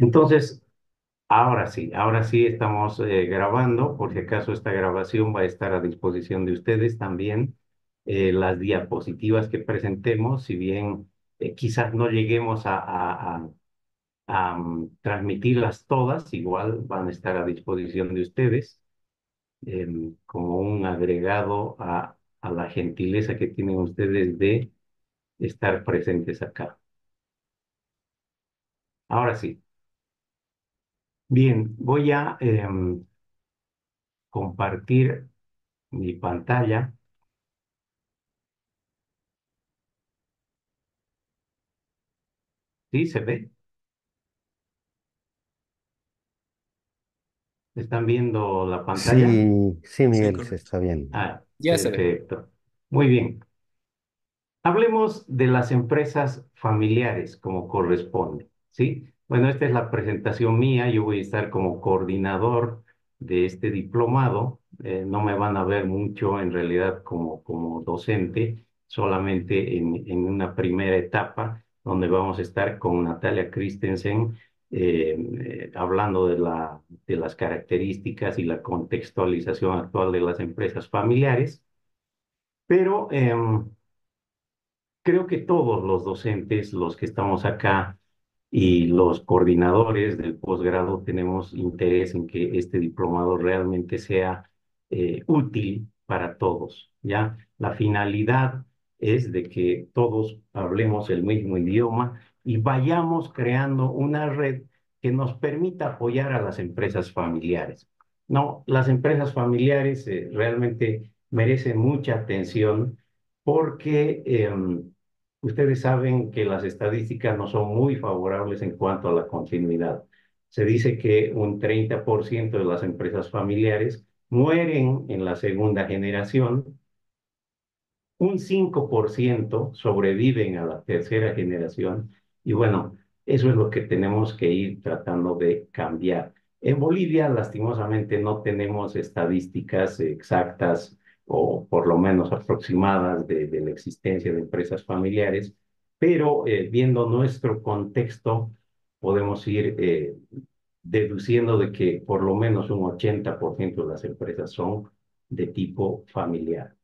Entonces, ahora sí estamos grabando. Por si acaso esta grabación va a estar a disposición de ustedes también. Las diapositivas que presentemos, si bien quizás no lleguemos transmitirlas todas, igual van a estar a disposición de ustedes como un agregado a la gentileza que tienen ustedes de estar presentes acá. Ahora sí. Bien, voy a compartir mi pantalla. ¿Sí se ve? ¿Están viendo la pantalla? Sí, sí, Sí, Miguel, se correcto. está viendo. Ah, Ya se ve. perfecto. Muy bien. Hablemos de las empresas familiares como corresponde, ¿sí? Bueno, esta es la presentación mía. Yo voy a estar como coordinador de este diplomado. No me van a ver mucho en realidad como docente, solamente en una primera etapa donde vamos a estar con Natalia Christensen hablando de las características y la contextualización actual de las empresas familiares. Pero creo que todos los docentes, los que estamos acá y los coordinadores del posgrado tenemos interés en que este diplomado realmente sea útil para todos, ¿ya? La finalidad es de que todos hablemos el mismo idioma y vayamos creando una red que nos permita apoyar a las empresas familiares. No, las empresas familiares realmente merecen mucha atención porque ustedes saben que las estadísticas no son muy favorables en cuanto a la continuidad. Se dice que un 30% de las empresas familiares mueren en la segunda generación, un 5% sobreviven a la tercera generación y bueno, eso es lo que tenemos que ir tratando de cambiar. En Bolivia, lastimosamente, no tenemos estadísticas exactas o por lo menos aproximadas de la existencia de empresas familiares, pero viendo nuestro contexto, podemos ir deduciendo de que por lo menos un 80% de las empresas son de tipo familiar.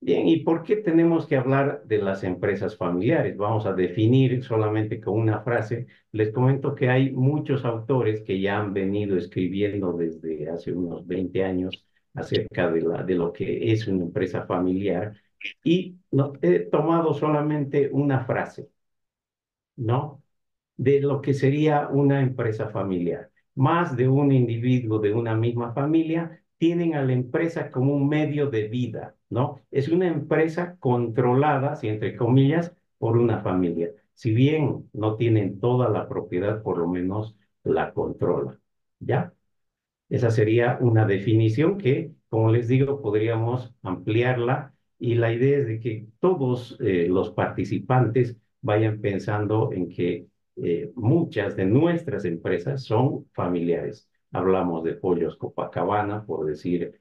Bien, ¿y por qué tenemos que hablar de las empresas familiares? Vamos a definir solamente con una frase. Les comento que hay muchos autores que ya han venido escribiendo desde hace unos 20 años acerca de lo que es una empresa familiar y no, he tomado solamente una frase, ¿no? De lo que sería una empresa familiar. Más de un individuo de una misma familia tienen a la empresa como un medio de vida, ¿no? Es una empresa controlada, si entre comillas, por una familia. Si bien no tienen toda la propiedad, por lo menos la controla, ¿ya? Esa sería una definición que, como les digo, podríamos ampliarla y la idea es de que todos los participantes vayan pensando en que muchas de nuestras empresas son familiares. Hablamos de Pollos Copacabana, por decir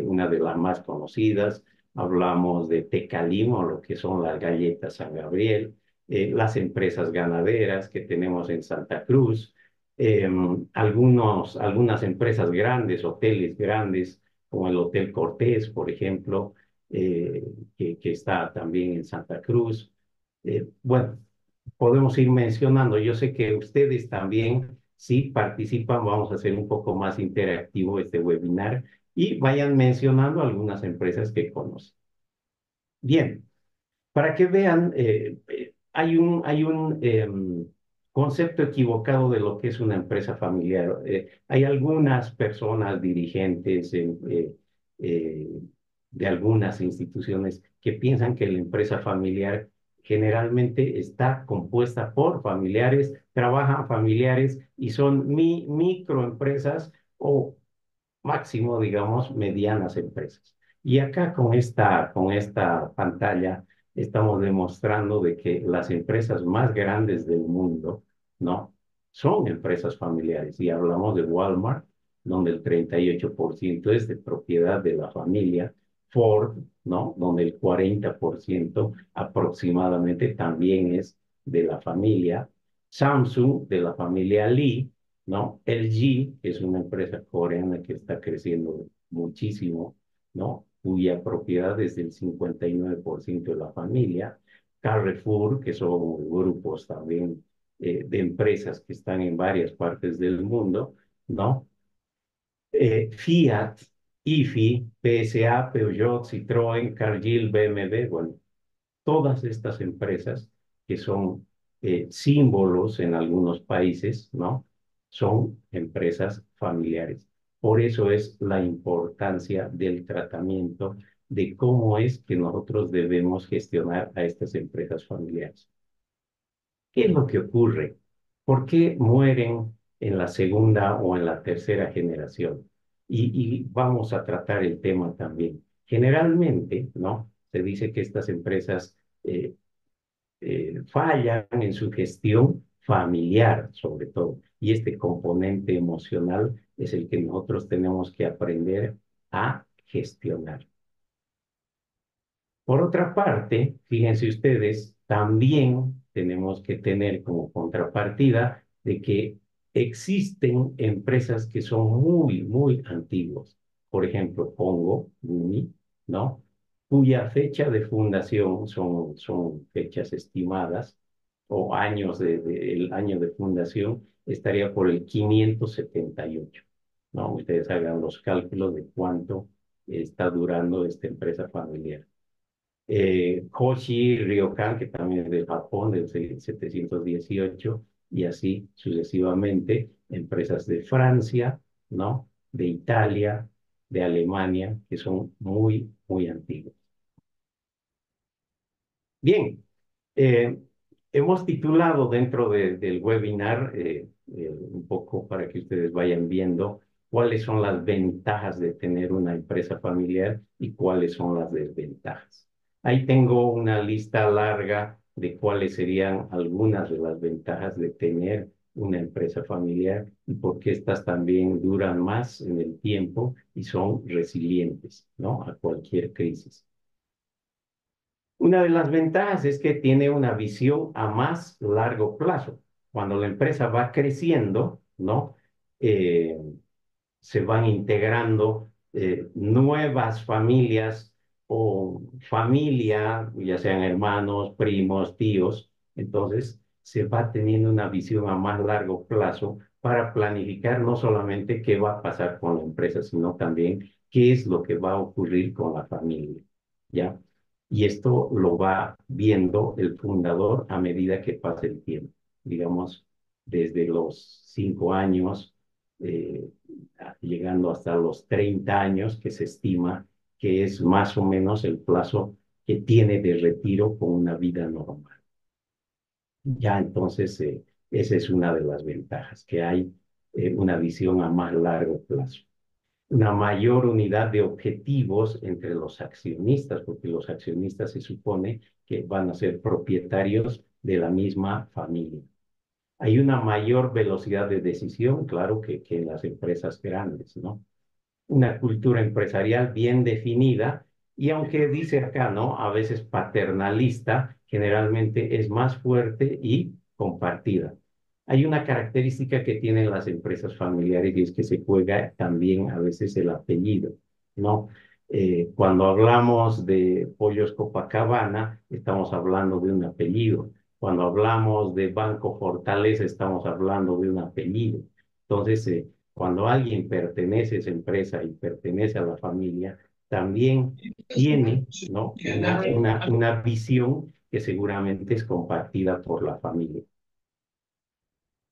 una de las más conocidas. Hablamos de Tecalimo, lo que son las galletas San Gabriel, las empresas ganaderas que tenemos en Santa Cruz, algunas empresas grandes, hoteles grandes, como el Hotel Cortés, por ejemplo, eh, que está también en Santa Cruz. Bueno, podemos ir mencionando. Yo sé que ustedes también, si participan, vamos a hacer un poco más interactivo este webinar y vayan mencionando algunas empresas que conocen. Bien. Para que vean, hay un concepto equivocado de lo que es una empresa familiar. Hay algunas personas dirigentes eh, de algunas instituciones que piensan que la empresa familiar generalmente está compuesta por familiares, trabajan familiares y son microempresas o máximo, digamos, medianas empresas. Y acá con esta pantalla estamos demostrando de que las empresas más grandes del mundo, ¿no? Son empresas familiares. Y hablamos de Walmart, donde el 38% es de propiedad de la familia. Ford, ¿no? Donde el 40% aproximadamente también es de la familia. Samsung de la familia Lee, ¿no? LG, que es una empresa coreana que está creciendo muchísimo, ¿no? Cuya propiedad es del 59% de la familia. Carrefour, que son grupos también de empresas que están en varias partes del mundo, ¿no? Fiat, IFI, PSA, Peugeot, Citroën, Cargill, BMW, bueno, todas estas empresas que son símbolos en algunos países, ¿no? Son empresas familiares. Por eso es la importancia del tratamiento de cómo es que nosotros debemos gestionar a estas empresas familiares. ¿Qué es lo que ocurre? ¿Por qué mueren en la segunda o en la tercera generación? Y vamos a tratar el tema también. Generalmente, ¿no? Se dice que estas empresas fallan en su gestión familiar, sobre todo. Y este componente emocional es el que nosotros tenemos que aprender a gestionar. Por otra parte, fíjense ustedes, también tenemos que tener como contrapartida de que existen empresas que son muy, muy antiguas. Por ejemplo, Congo, Uni, ¿no? Cuya fecha de fundación son fechas estimadas o años el año de fundación estaría por el 578, ¿no? Ustedes hagan los cálculos de cuánto está durando esta empresa familiar. Hoshi Ryokan, que también es de Japón, del 718, y así sucesivamente, empresas de Francia, ¿no? De Italia, de Alemania, que son muy, muy antiguas. Bien, eh, hemos titulado dentro del webinar un poco para que ustedes vayan viendo cuáles son las ventajas de tener una empresa familiar y cuáles son las desventajas. Ahí tengo una lista larga de cuáles serían algunas de las ventajas de tener una empresa familiar y por qué estas también duran más en el tiempo y son resilientes, ¿no? A cualquier crisis. Una de las ventajas es que tiene una visión a más largo plazo. Cuando la empresa va creciendo, ¿no? Eh, Se van integrando nuevas familias o familia, ya sean hermanos, primos, tíos. Entonces, se va teniendo una visión a más largo plazo para planificar no solamente qué va a pasar con la empresa, sino también qué es lo que va a ocurrir con la familia, ¿ya? Y esto lo va viendo el fundador a medida que pasa el tiempo, digamos, desde los 5 años, eh, llegando hasta los 30 años, que se estima que es más o menos el plazo que tiene de retiro con una vida normal. Ya entonces, esa es una de las ventajas, que hay una visión a más largo plazo, una mayor unidad de objetivos entre los accionistas, porque los accionistas se supone que van a ser propietarios de la misma familia. Hay una mayor velocidad de decisión, claro, que en las empresas grandes, ¿no? Una cultura empresarial bien definida y aunque dice acá, ¿no? A veces paternalista, generalmente es más fuerte y compartida. Hay una característica que tienen las empresas familiares y es que se juega también a veces el apellido, ¿no? Cuando hablamos de Pollos Copacabana, estamos hablando de un apellido. Cuando hablamos de Banco Fortaleza, estamos hablando de un apellido. Entonces, cuando alguien pertenece a esa empresa y pertenece a la familia, también tiene, ¿no? Una visión que seguramente es compartida por la familia.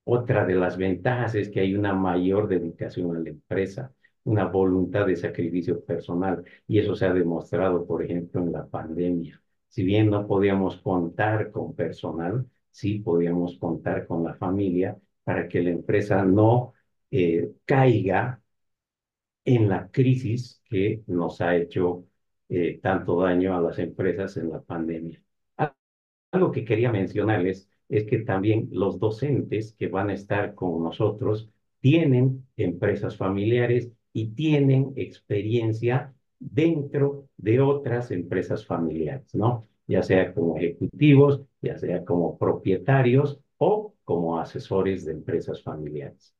Otra de las ventajas es que hay una mayor dedicación a la empresa, una voluntad de sacrificio personal, y eso se ha demostrado, por ejemplo, en la pandemia. Si bien no podíamos contar con personal, sí podíamos contar con la familia para que la empresa no caiga en la crisis que nos ha hecho tanto daño a las empresas en la pandemia. Algo que quería mencionarles es que también los docentes que van a estar con nosotros tienen empresas familiares y tienen experiencia dentro de otras empresas familiares, ¿no? Ya sea como ejecutivos, ya sea como propietarios o como asesores de empresas familiares.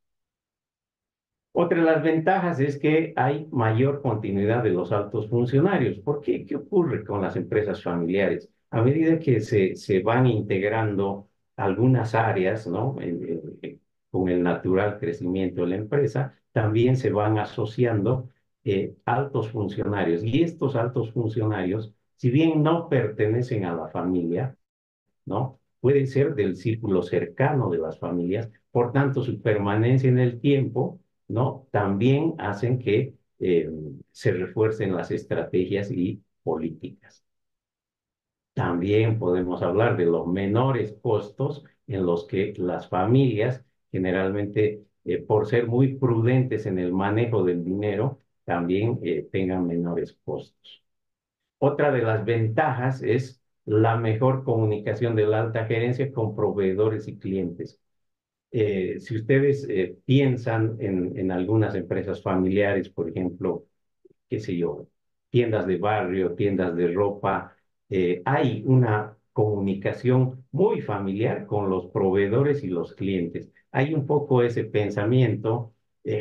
Otra de las ventajas es que hay mayor continuidad de los altos funcionarios. ¿Por qué? ¿Qué ocurre con las empresas familiares? A medida que se van integrando algunas áreas, ¿no? Con el natural crecimiento de la empresa, también se van asociando altos funcionarios. Y estos altos funcionarios, si bien no pertenecen a la familia, ¿no? Pueden ser del círculo cercano de las familias, por tanto, su permanencia en el tiempo, ¿no? También hacen que se refuercen las estrategias y políticas. También podemos hablar de los menores costos en los que las familias, generalmente, por ser muy prudentes en el manejo del dinero, también tengan menores costos. Otra de las ventajas es la mejor comunicación de la alta gerencia con proveedores y clientes. Si ustedes piensan en algunas empresas familiares, por ejemplo, qué sé yo, tiendas de barrio, tiendas de ropa, hay una comunicación muy familiar con los proveedores y los clientes. Hay un poco ese pensamiento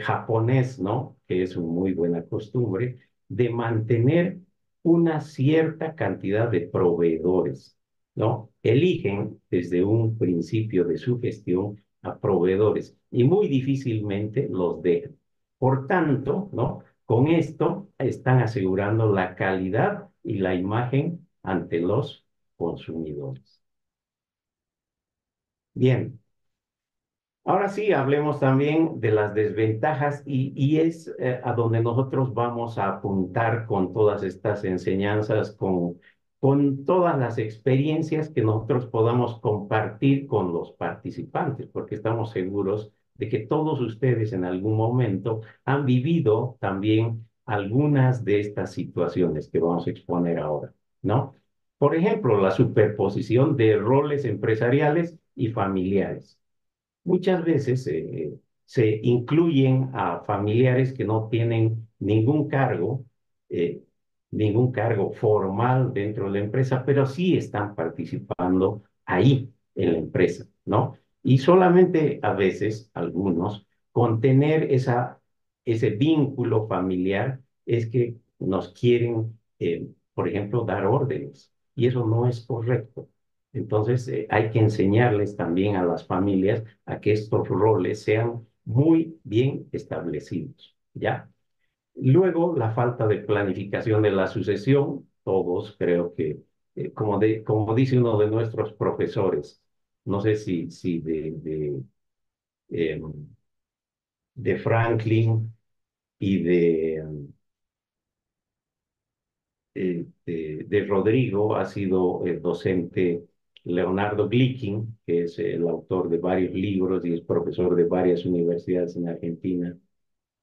japonés, ¿no? Que es una muy buena costumbre de mantener una cierta cantidad de proveedores, ¿no? Eligen desde un principio de su gestión a proveedores y muy difícilmente los dejan. Por tanto, ¿no? Con esto están asegurando la calidad y la imagen ante los consumidores. Bien, ahora sí, hablemos también de las desventajas y es a donde nosotros vamos a apuntar con todas estas enseñanzas, con todas las experiencias que nosotros podamos compartir con los participantes, porque estamos seguros de que todos ustedes en algún momento han vivido también algunas de estas situaciones que vamos a exponer ahora, ¿no? Por ejemplo, la superposición de roles empresariales y familiares. Muchas veces se incluyen a familiares que no tienen eh, ningún cargo formal dentro de la empresa, pero sí están participando ahí en la empresa, ¿no? Y solamente a veces, algunos, con tener ese vínculo familiar, es que nos quieren, por ejemplo, dar órdenes. Y eso no es correcto. Entonces, hay que enseñarles también a las familias a que estos roles sean muy bien establecidos, ¿ya? Luego, la falta de planificación de la sucesión, todos creo que, como dice uno de nuestros profesores, no sé si de Franklin y de Rodrigo ha sido el docente Leonardo Glickin, que es el autor de varios libros y es profesor de varias universidades en Argentina.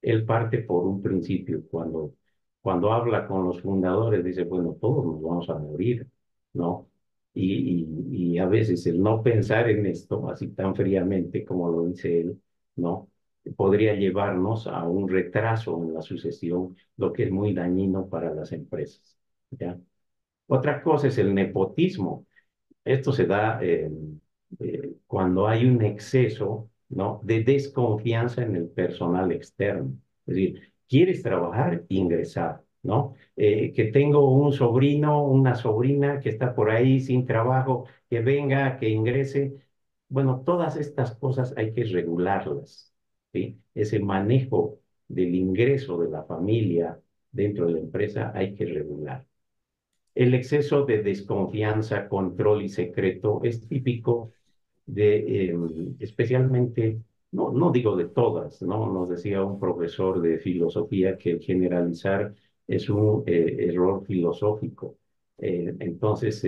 Él parte por un principio, cuando habla con los fundadores, dice, bueno, todos nos vamos a morir, ¿no? Y a veces el no pensar en esto, así tan fríamente como lo dice él, ¿no? Podría llevarnos a un retraso en la sucesión, lo que es muy dañino para las empresas, ¿ya? Otra cosa es el nepotismo. Esto se da cuando hay un exceso, ¿no? de desconfianza en el personal externo. Es decir, quieres trabajar, ingresar, ¿no? Que tengo un sobrino, una sobrina que está por ahí sin trabajo, que venga, que ingrese. Bueno, todas estas cosas hay que regularlas, ¿sí? Ese manejo del ingreso de la familia dentro de la empresa hay que regular. El exceso de desconfianza, control y secreto es típico especialmente, no digo de todas, ¿no? Nos decía un profesor de filosofía que el generalizar es un error filosófico. Entonces,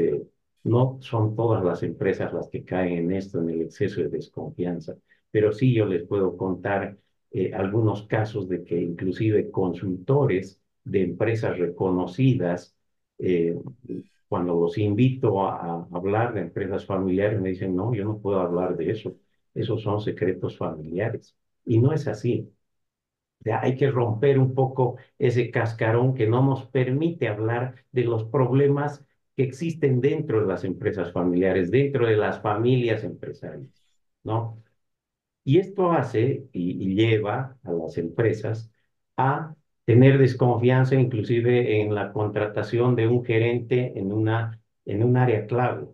no son todas las empresas las que caen en esto, en el exceso de desconfianza, pero sí yo les puedo contar algunos casos de que inclusive consultores de empresas reconocidas, eh, cuando los invito a hablar de empresas familiares, me dicen, no, yo no puedo hablar de eso. Esos son secretos familiares. Y no es así. O sea, hay que romper un poco ese cascarón que no nos permite hablar de los problemas que existen dentro de las empresas familiares, dentro de las familias empresariales. ¿no? Y esto hace y lleva a las empresas a tener desconfianza inclusive en la contratación de un gerente en un área clave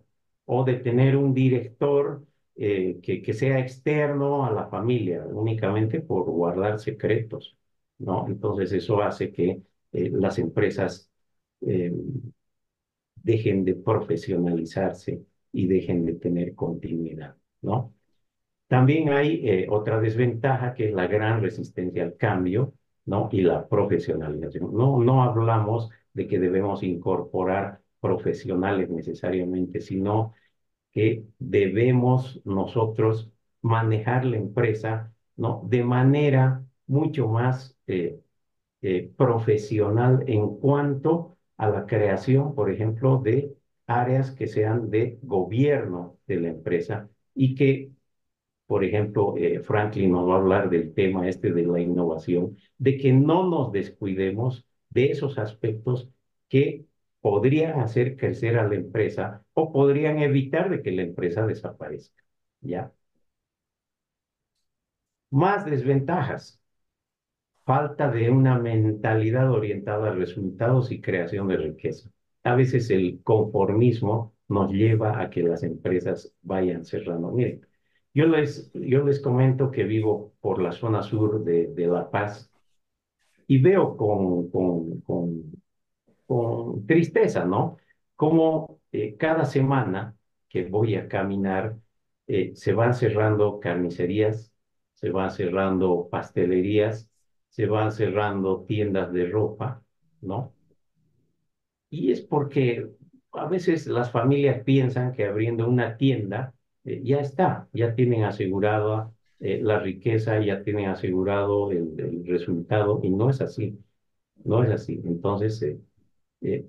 o de tener un director que sea externo a la familia únicamente por guardar secretos, ¿no? Entonces eso hace que las empresas eh, dejen de profesionalizarse y dejen de tener continuidad, ¿no? También hay otra desventaja que es la gran resistencia al cambio, ¿no? Y la profesionalización. No hablamos de que debemos incorporar profesionales necesariamente, sino que debemos nosotros manejar la empresa, ¿no? De manera mucho más profesional en cuanto a la creación, por ejemplo, de áreas que sean de gobierno de la empresa y que por ejemplo, Franklin nos va a hablar del tema este de la innovación, de que no nos descuidemos de esos aspectos que podrían hacer crecer a la empresa o podrían evitar de que la empresa desaparezca. ¿Ya? Más desventajas. Falta de una mentalidad orientada a resultados y creación de riqueza. A veces el conformismo nos lleva a que las empresas vayan cerrando. Miren, yo les comento que vivo por la zona sur de La Paz y veo con tristeza, ¿no? Como cada semana que voy a caminar, se van cerrando carnicerías, se van cerrando pastelerías, se van cerrando tiendas de ropa, ¿no? Y es porque a veces las familias piensan que abriendo una tienda ya está, ya tienen asegurada la riqueza, ya tienen asegurado el resultado, y no es así, no es así. Entonces, eh,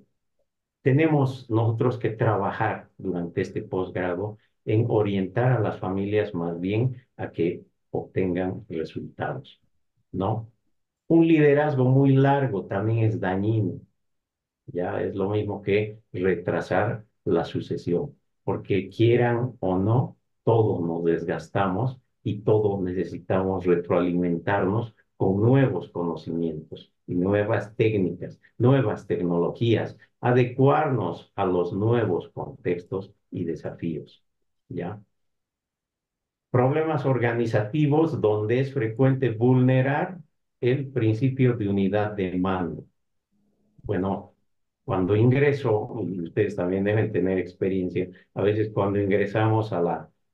tenemos nosotros que trabajar durante este posgrado en orientar a las familias más bien a que obtengan resultados, ¿no? Un liderazgo muy largo también es dañino. Ya es lo mismo que retrasar la sucesión, porque quieran o no, todos nos desgastamos y todos necesitamos retroalimentarnos con nuevos conocimientos y nuevas técnicas, nuevas tecnologías, adecuarnos a los nuevos contextos y desafíos. ¿Ya? Problemas organizativos donde es frecuente vulnerar el principio de unidad de mando. Bueno, cuando ingreso, y ustedes también deben tener experiencia, a veces cuando ingresamos a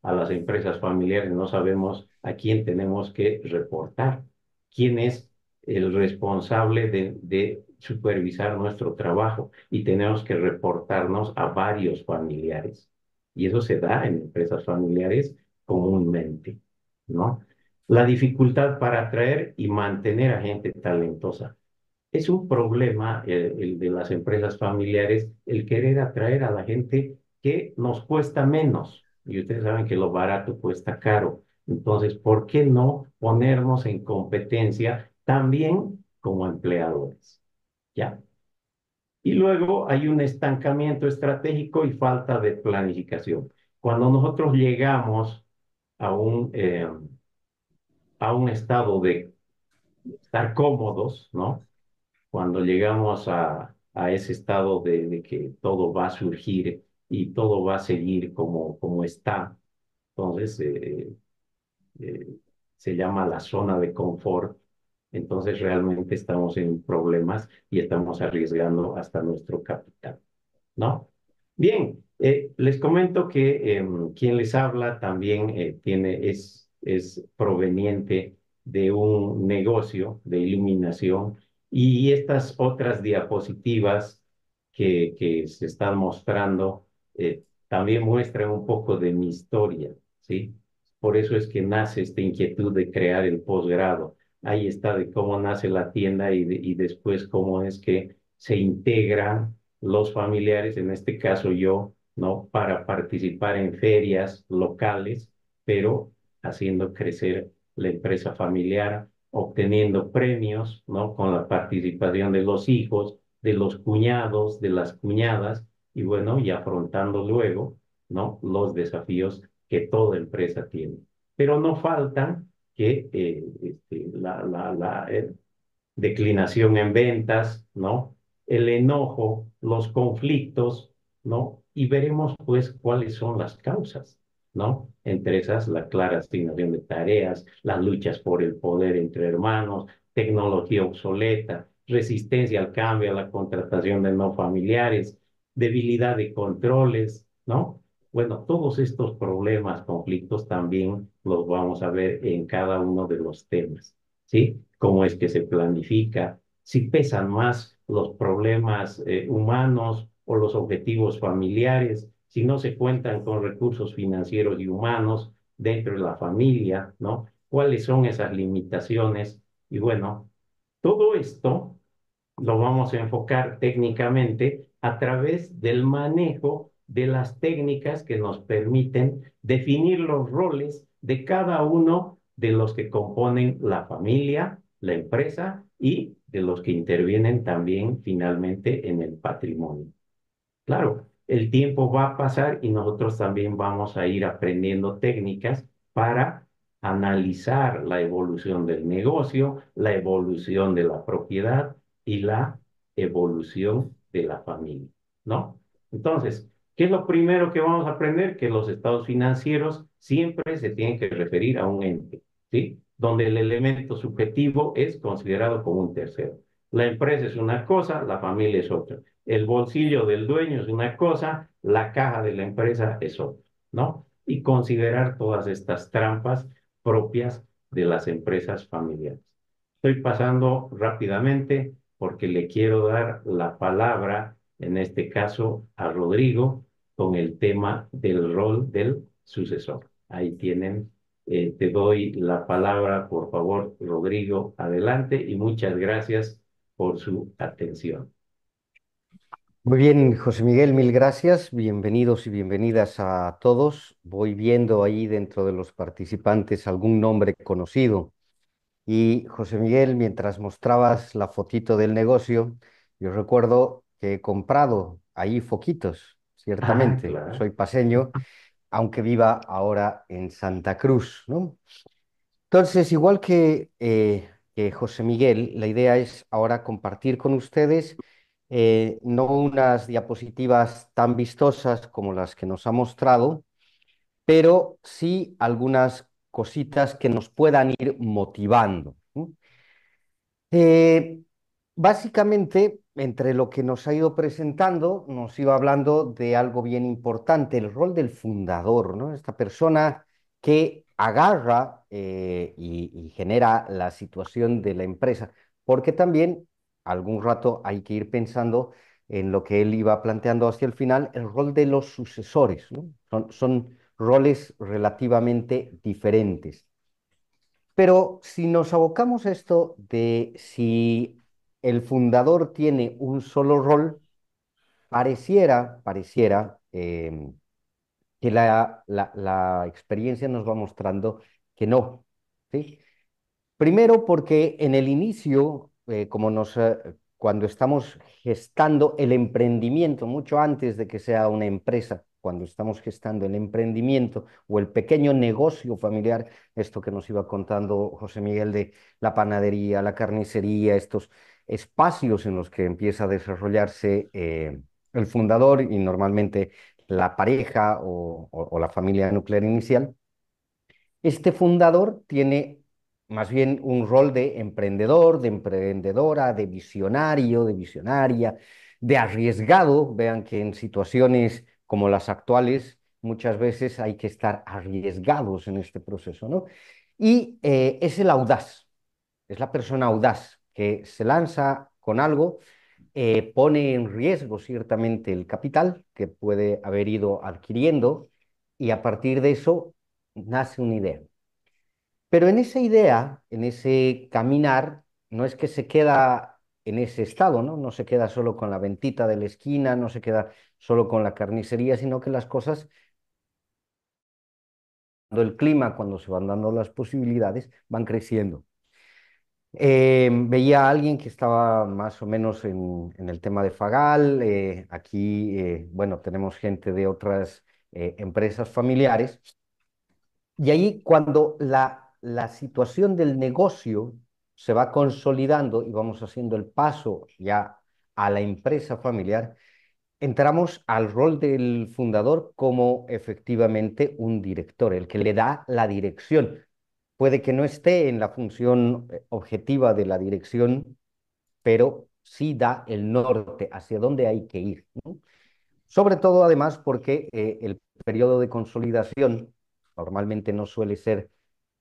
las empresas familiares no sabemos a quién tenemos que reportar, quién es el responsable de supervisar nuestro trabajo y tenemos que reportarnos a varios familiares. Y eso se da en empresas familiares comúnmente, ¿no? La dificultad para atraer y mantener a gente talentosa. Es un problema el de las empresas familiares el querer atraer a la gente que nos cuesta menos. Y ustedes saben que lo barato cuesta caro. Entonces, ¿por qué no ponernos en competencia también como empleadores? ¿Ya? Y luego hay un estancamiento estratégico y falta de planificación. Cuando nosotros llegamos a un estado de estar cómodos, ¿no? Cuando llegamos a ese estado de que todo va a surgir y todo va a seguir como está, entonces eh, se llama la zona de confort, entonces realmente estamos en problemas y estamos arriesgando hasta nuestro capital. ¿No? Bien, les comento que quien les habla también es proveniente de un negocio de iluminación y estas otras diapositivas que se están mostrando también muestran un poco de mi historia, ¿sí? Por eso es que nace esta inquietud de crear el posgrado. Ahí está de cómo nace la tienda y después cómo es que se integran los familiares, en este caso yo, ¿no? Para participar en ferias locales, pero haciendo crecer la empresa familiar, obteniendo premios, ¿no? Con la participación de los hijos, de los cuñados, de las cuñadas, y bueno, y afrontando luego, ¿no? Los desafíos que toda empresa tiene. pero no faltan que declinación en ventas, ¿no? El enojo, los conflictos, ¿no? Y veremos pues cuáles son las causas, ¿no? Entre esas, la clara asignación de tareas, las luchas por el poder entre hermanos, tecnología obsoleta, resistencia al cambio, a la contratación de no familiares, debilidad de controles, ¿no? Bueno, todos estos problemas, conflictos también los vamos a ver en cada uno de los temas. ¿Sí? Cómo es que se planifica, si pesan más los problemas humanos o los objetivos familiares, si no se cuentan con recursos financieros y humanos dentro de la familia, ¿no? ¿Cuáles son esas limitaciones? Y bueno, todo esto lo vamos a enfocar técnicamente a través del manejo de las técnicas que nos permiten definir los roles de cada uno de los que componen la familia, la empresa y de los que intervienen también finalmente en el patrimonio. Claro, el tiempo va a pasar y nosotros también vamos a ir aprendiendo técnicas para analizar la evolución del negocio, la evolución de la propiedad y la evolución de la familia, ¿no? Entonces, ¿qué es lo primero que vamos a aprender? Que los estados financieros siempre se tienen que referir a un ente, ¿sí? Donde el elemento subjetivo es considerado como un tercero. La empresa es una cosa, la familia es otra. El bolsillo del dueño es una cosa, la caja de la empresa es otra, ¿no? Y considerar todas estas trampas propias de las empresas familiares. Estoy pasando rápidamente porque le quiero dar la palabra, en este caso, a Rodrigo con el tema del rol del sucesor. Ahí tienen, te doy la palabra, por favor, Rodrigo, adelante y muchas gracias por su atención. Muy bien, José Miguel, mil gracias. Bienvenidos y bienvenidas a todos. Voy viendo ahí dentro de los participantes algún nombre conocido. Y José Miguel, mientras mostrabas la fotito del negocio, yo recuerdo que he comprado ahí foquitos, Ah, ciertamente. claro. Soy paseño, aunque viva ahora en Santa Cruz, ¿no? Entonces, igual que José Miguel, la idea es ahora compartir con ustedes no unas diapositivas tan vistosas como las que nos ha mostrado, pero sí algunas cositas que nos puedan ir motivando. ¿No? Eh, Básicamente, entre lo que nos ha ido presentando, nos iba hablando de algo bien importante, el rol del fundador, ¿no? Esta persona que agarra y genera la situación de la empresa, porque también algún rato hay que ir pensando en lo que él iba planteando hacia el final, el rol de los sucesores, ¿no? Son roles relativamente diferentes. Pero si nos abocamos a esto de si el fundador tiene un solo rol, pareciera que la experiencia nos va mostrando que no, ¿sí? Primero porque en el inicio, cuando estamos gestando el emprendimiento, mucho antes de que sea una empresa, cuando estamos gestando el emprendimiento o el pequeño negocio familiar, esto que nos iba contando José Miguel de la panadería, la carnicería, estos espacios en los que empieza a desarrollarse el fundador y normalmente la pareja o la familia nuclear inicial. Este fundador tiene más bien un rol de emprendedor, de emprendedora, de visionario, de visionaria, de arriesgado. Vean que en situaciones como las actuales muchas veces hay que estar arriesgados en este proceso, ¿no? Y es el audaz, es la persona audaz que se lanza con algo, pone en riesgo ciertamente el capital que puede haber ido adquiriendo y a partir de eso nace una idea. Pero en esa idea, en ese caminar, no es que se queda en ese estado, ¿no? No se queda solo con la ventita de la esquina, no se queda solo con la carnicería, sino que las cosas, cuando el clima, cuando se van dando las posibilidades, van creciendo. Veía a alguien que estaba más o menos en el tema de Fagal. Aquí, bueno, tenemos gente de otras empresas familiares. Y ahí cuando la situación del negocio se va consolidando y vamos haciendo el paso ya a la empresa familiar, entramos al rol del fundador como efectivamente un director, el que le da la dirección. Puede que no esté en la función objetiva de la dirección, pero sí da el norte hacia dónde hay que ir, ¿no? Sobre todo, además, porque el periodo de consolidación normalmente no suele ser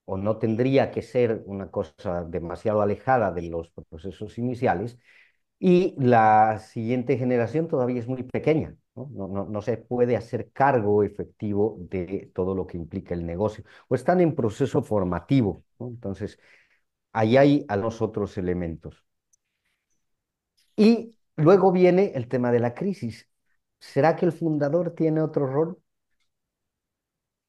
o no tendría que ser una cosa demasiado alejada de los procesos iniciales, y la siguiente generación todavía es muy pequeña, ¿no? No se puede hacer cargo efectivo de todo lo que implica el negocio, o están en proceso formativo, ¿no? Entonces, ahí hay a los otros elementos. Y luego viene el tema de la crisis. ¿Será que el fundador tiene otro rol?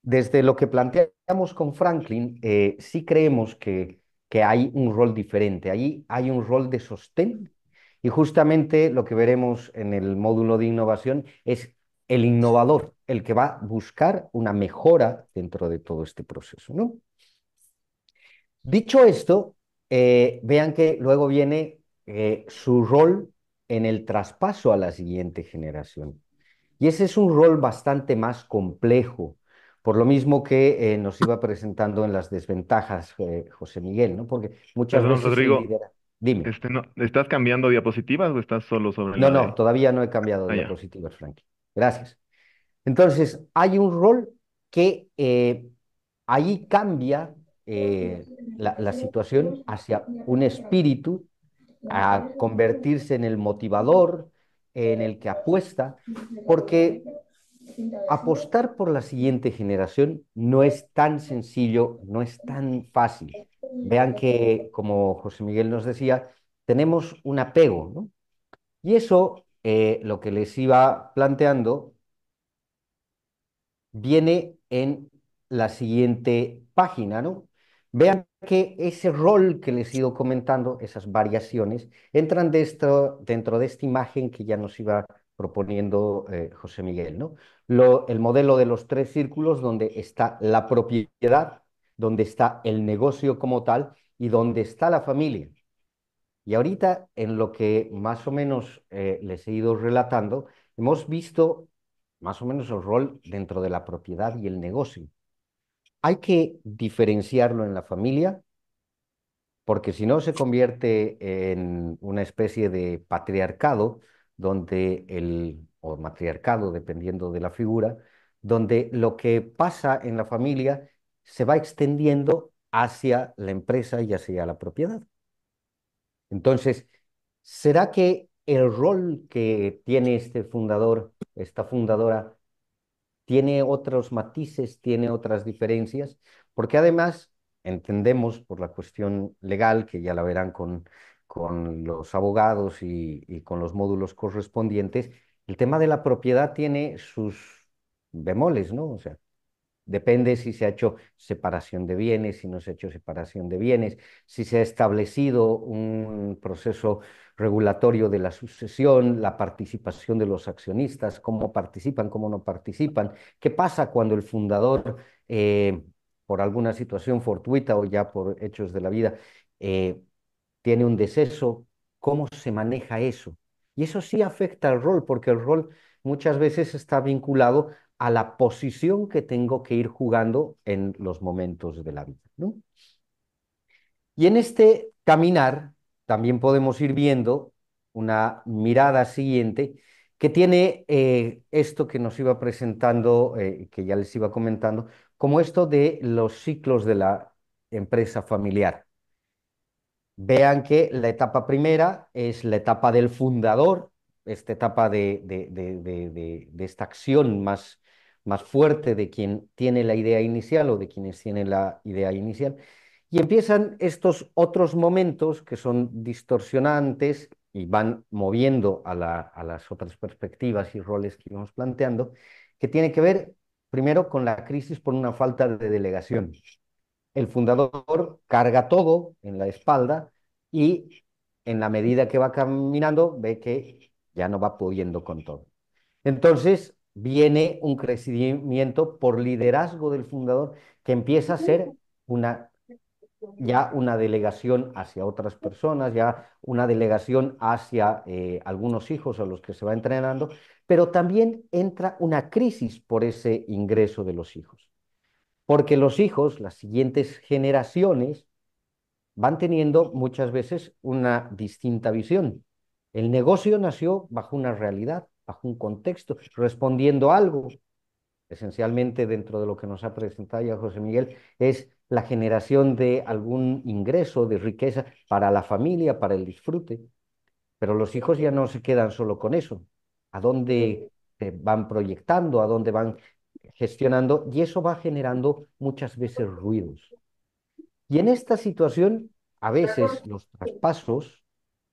Desde lo que planteamos con Franklin, sí creemos que hay un rol diferente. Allí hay un rol de sostén, y justamente lo que veremos en el módulo de innovación es el innovador, el que va a buscar una mejora dentro de todo este proceso, ¿no? Dicho esto, vean que luego viene su rol en el traspaso a la siguiente generación. Y ese es un rol bastante más complejo, por lo mismo que nos iba presentando en las desventajas, José Miguel, ¿no? Porque muchas Perdón, veces el Rodrigo, liderazgo... Dime. no, ¿estás cambiando diapositivas o estás solo sobre No, la no, de... todavía no he cambiado Ah, ya. diapositivas, Frankie. Gracias. Entonces, hay un rol que ahí cambia la situación hacia un espíritu, a convertirse en el motivador, en el que apuesta, porque apostar por la siguiente generación no es tan sencillo, no es tan fácil. Vean que, como José Miguel nos decía, tenemos un apego, ¿no? Y eso, lo que les iba planteando, viene en la siguiente página, ¿no? Vean que ese rol que les he ido comentando, esas variaciones, entran dentro de esta imagen que ya nos iba proponiendo José Miguel, ¿no? El modelo de los tres círculos, donde está la propiedad, donde está el negocio como tal y donde está la familia. Y ahorita, en lo que más o menos les he ido relatando, hemos visto más o menos el rol dentro de la propiedad y el negocio. Hay que diferenciarlo en la familia, porque si no se convierte en una especie de patriarcado, o matriarcado, dependiendo de la figura, donde lo que pasa en la familia se va extendiendo hacia la empresa y hacia la propiedad. Entonces, ¿será que el rol que tiene este fundador, esta fundadora, tiene otros matices, tiene otras diferencias? Porque además entendemos por la cuestión legal, que ya la verán con los abogados y con los módulos correspondientes, el tema de la propiedad tiene sus bemoles, ¿no? O sea, depende si se ha hecho separación de bienes, si no se ha hecho separación de bienes, si se ha establecido un proceso regulatorio de la sucesión, la participación de los accionistas, cómo participan, cómo no participan, qué pasa cuando el fundador, por alguna situación fortuita o ya por hechos de la vida, eh, tiene un deceso, cómo se maneja eso. Y eso sí afecta al rol, porque el rol muchas veces está vinculado a la posición que tengo que ir jugando en los momentos de la vida, ¿no? Y en este caminar también podemos ir viendo una mirada siguiente que tiene esto que nos iba presentando, que ya les iba comentando, como esto de los ciclos de la empresa familiar. Vean que la etapa primera es la etapa del fundador, esta etapa de esta acción más fuerte de quien tiene la idea inicial o de quienes tienen la idea inicial. Y empiezan estos otros momentos que son distorsionantes y van moviendo a las otras perspectivas y roles que íbamos planteando, que tiene que ver primero con la crisis por una falta de delegación. El fundador carga todo en la espalda y en la medida que va caminando ve que ya no va pudiendo con todo. Entonces viene un crecimiento por liderazgo del fundador que empieza a ser una, ya una delegación hacia otras personas, ya una delegación hacia algunos hijos a los que se va entrenando, pero también entra una crisis por ese ingreso de los hijos, porque los hijos, las siguientes generaciones, van teniendo muchas veces una distinta visión. El negocio nació bajo una realidad, bajo un contexto, respondiendo a algo. Esencialmente, dentro de lo que nos ha presentado ya José Miguel, es la generación de algún ingreso, de riqueza para la familia, para el disfrute. Pero los hijos ya no se quedan solo con eso. ¿A dónde van proyectando? ¿A dónde van gestionando? Y eso va generando muchas veces ruidos. Y en esta situación, a veces los traspasos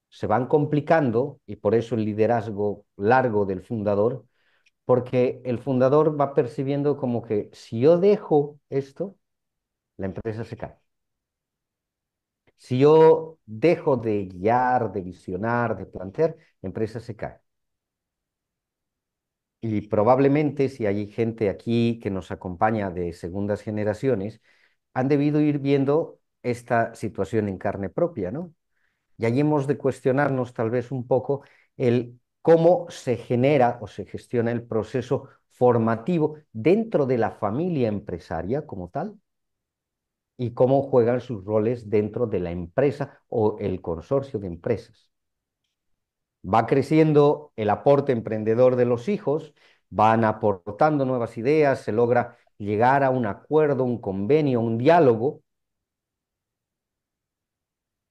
se van complicando, y por eso el liderazgo largo del fundador, porque el fundador va percibiendo como que si yo dejo esto, la empresa se cae. Si yo dejo de guiar, de visionar, de plantear, la empresa se cae. Y probablemente si hay gente aquí que nos acompaña de segundas generaciones, han debido ir viendo esta situación en carne propia, ¿no? Y allí hemos de cuestionarnos tal vez un poco el cómo se genera o se gestiona el proceso formativo dentro de la familia empresaria como tal y cómo juegan sus roles dentro de la empresa o el consorcio de empresas. Va creciendo el aporte emprendedor de los hijos, van aportando nuevas ideas, se logra llegar a un acuerdo, un convenio, un diálogo.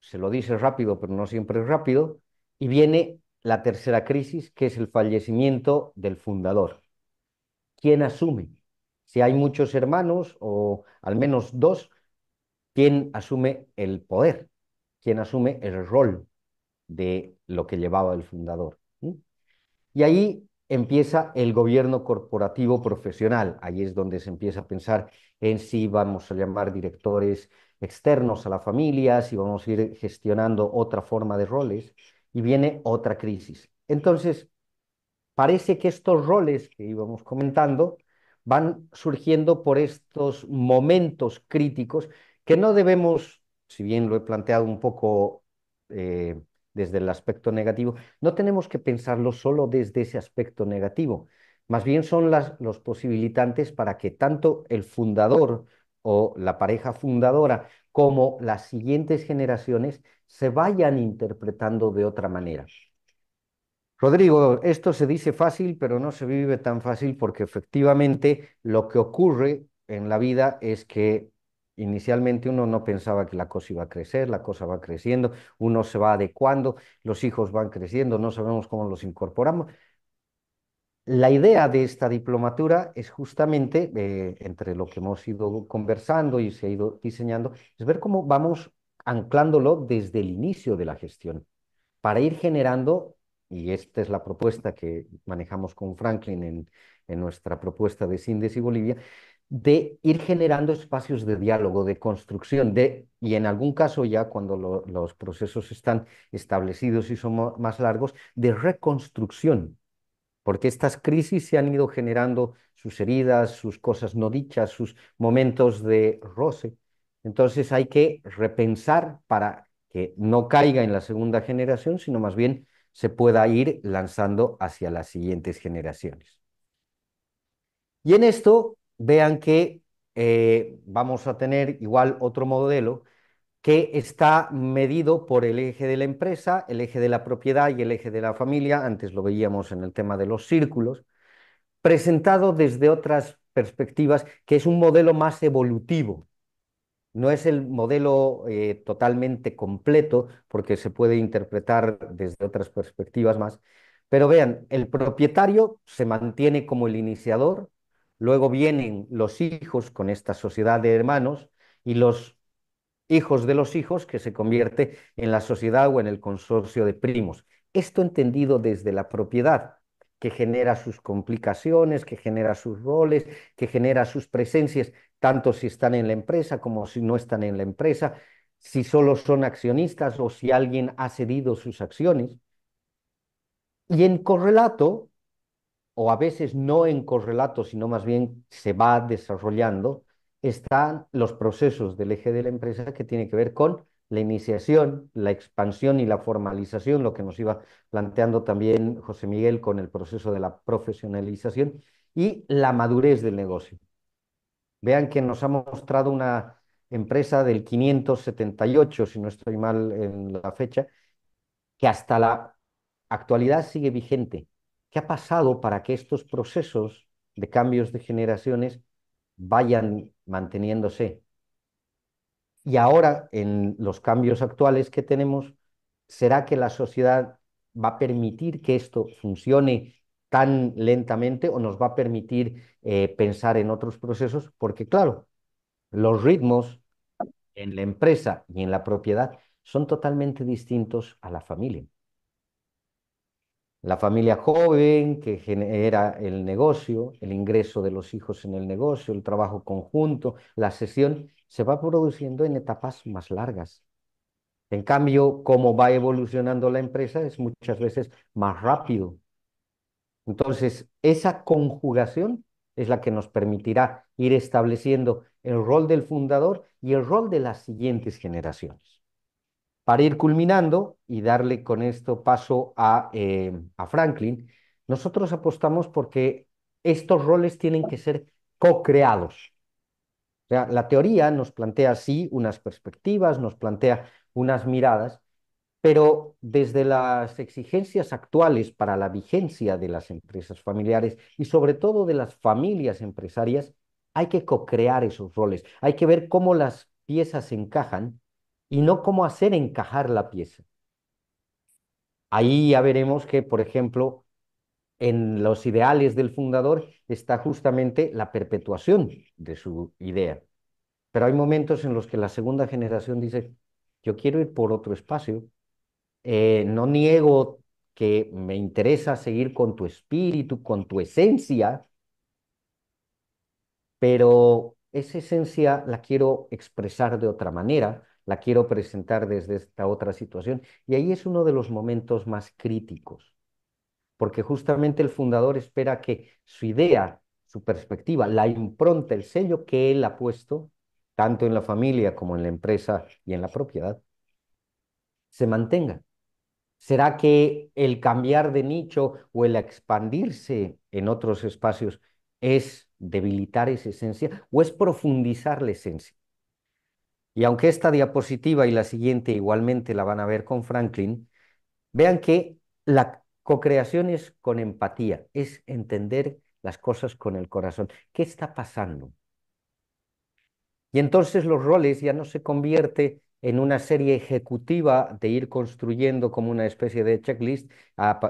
Se lo dice rápido, pero no siempre es rápido, y viene la tercera crisis, que es el fallecimiento del fundador. ¿Quién asume? Si hay muchos hermanos, o al menos dos, ¿quién asume el poder? ¿Quién asume el rol de lo que llevaba el fundador? ¿Mm? Y ahí empieza el gobierno corporativo profesional. Ahí es donde se empieza a pensar en si vamos a llamar directores externos a la familia, si vamos a ir gestionando otra forma de roles, y viene otra crisis. Entonces, parece que estos roles que íbamos comentando van surgiendo por estos momentos críticos que no debemos, si bien lo he planteado un poco eh, desde el aspecto negativo, no tenemos que pensarlo solo desde ese aspecto negativo. Más bien son los posibilitantes para que tanto el fundador o la pareja fundadora como las siguientes generaciones se vayan interpretando de otra manera. Rodrigo, esto se dice fácil, pero no se vive tan fácil porque efectivamente lo que ocurre en la vida es que inicialmente uno no pensaba que la cosa iba a crecer, la cosa va creciendo, uno se va adecuando, los hijos van creciendo, no sabemos cómo los incorporamos. La idea de esta diplomatura es justamente, entre lo que hemos ido conversando y se ha ido diseñando, es ver cómo vamos anclándolo desde el inicio de la gestión para ir generando, y esta es la propuesta que manejamos con Franklin en nuestra propuesta de Sindes y Bolivia, de ir generando espacios de diálogo, de construcción, y en algún caso ya cuando los procesos están establecidos y son más largos, de reconstrucción, porque estas crisis se han ido generando sus heridas, sus cosas no dichas, sus momentos de roce. Entonces hay que repensar para que no caiga en la segunda generación, sino más bien se pueda ir lanzando hacia las siguientes generaciones. Y en esto, vean que vamos a tener igual otro modelo que está medido por el eje de la empresa, el eje de la propiedad y el eje de la familia. Antes lo veíamos en el tema de los círculos, presentado desde otras perspectivas, que es un modelo más evolutivo. No es el modelo totalmente completo, porque se puede interpretar desde otras perspectivas más. Pero vean, el propietario se mantiene como el iniciador, luego vienen los hijos con esta sociedad de hermanos y los hijos de los hijos, que se convierte en la sociedad o en el consorcio de primos. Esto entendido desde la propiedad, que genera sus complicaciones, que genera sus roles, que genera sus presencias, tanto si están en la empresa como si no están en la empresa, si solo son accionistas o si alguien ha cedido sus acciones. Y en correlato, o a veces no en correlato, sino más bien se va desarrollando, están los procesos del eje de la empresa que tiene que ver con la iniciación, la expansión y la formalización, lo que nos iba planteando también José Miguel con el proceso de la profesionalización y la madurez del negocio. Vean que nos ha mostrado una empresa del 578, si no estoy mal en la fecha, que hasta la actualidad sigue vigente. ¿Qué ha pasado para que estos procesos de cambios de generaciones vayan manteniéndose? Y ahora, en los cambios actuales que tenemos, ¿será que la sociedad va a permitir que esto funcione tan lentamente o nos va a permitir pensar en otros procesos? Porque claro, los ritmos en la empresa y en la propiedad son totalmente distintos a la familia. La familia joven que genera el negocio, el ingreso de los hijos en el negocio, el trabajo conjunto, la sesión, se va produciendo en etapas más largas. En cambio, cómo va evolucionando la empresa es muchas veces más rápido. Entonces, esa conjugación es la que nos permitirá ir estableciendo el rol del fundador y el rol de las siguientes generaciones. Para ir culminando y darle con esto paso a Franklin, nosotros apostamos porque estos roles tienen que ser co-creados. O sea, la teoría nos plantea así unas perspectivas, nos plantea unas miradas, pero desde las exigencias actuales para la vigencia de las empresas familiares y sobre todo de las familias empresarias, hay que co-crear esos roles, hay que ver cómo las piezas encajan y no cómo hacer encajar la pieza. Ahí ya veremos que, por ejemplo, en los ideales del fundador está justamente la perpetuación de su idea. Pero hay momentos en los que la segunda generación dice, yo quiero ir por otro espacio. No niego que me interesa seguir con tu espíritu, con tu esencia, pero esa esencia la quiero expresar de otra manera, la quiero presentar desde esta otra situación. Y ahí es uno de los momentos más críticos, porque justamente el fundador espera que su idea, su perspectiva, la impronta, el sello que él ha puesto, tanto en la familia como en la empresa y en la propiedad, se mantenga. ¿Será que el cambiar de nicho o el expandirse en otros espacios es debilitar esa esencia o es profundizar la esencia? Y aunque esta diapositiva y la siguiente igualmente la van a ver con Franklin, vean que la cocreación es con empatía, es entender las cosas con el corazón. ¿Qué está pasando? Y entonces los roles ya no se convierte en una serie ejecutiva de ir construyendo como una especie de checklist.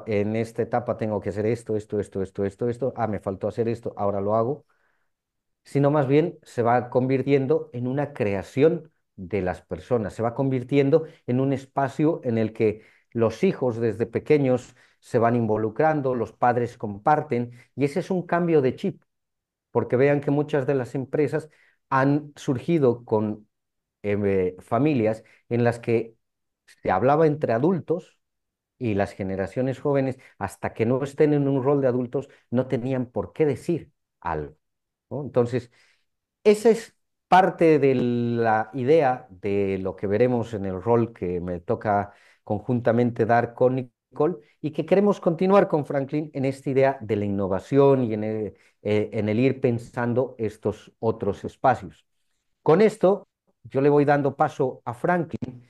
En esta etapa tengo que hacer esto, esto, esto, esto, esto, esto. Ah, me faltó hacer esto, ahora lo hago. Sino más bien se va convirtiendo en una creación de las personas, se va convirtiendo en un espacio en el que los hijos desde pequeños se van involucrando, los padres comparten, y ese es un cambio de chip, porque vean que muchas de las empresas han surgido con familias en las que se hablaba entre adultos y las generaciones jóvenes, hasta que no estén en un rol de adultos, no tenían por qué decir algo, ¿no? Entonces, esa es parte de la idea de lo que veremos en el rol que me toca conjuntamente dar con Nicole y que queremos continuar con Franklin en esta idea de la innovación y en el ir pensando estos otros espacios. Con esto, yo le voy dando paso a Franklin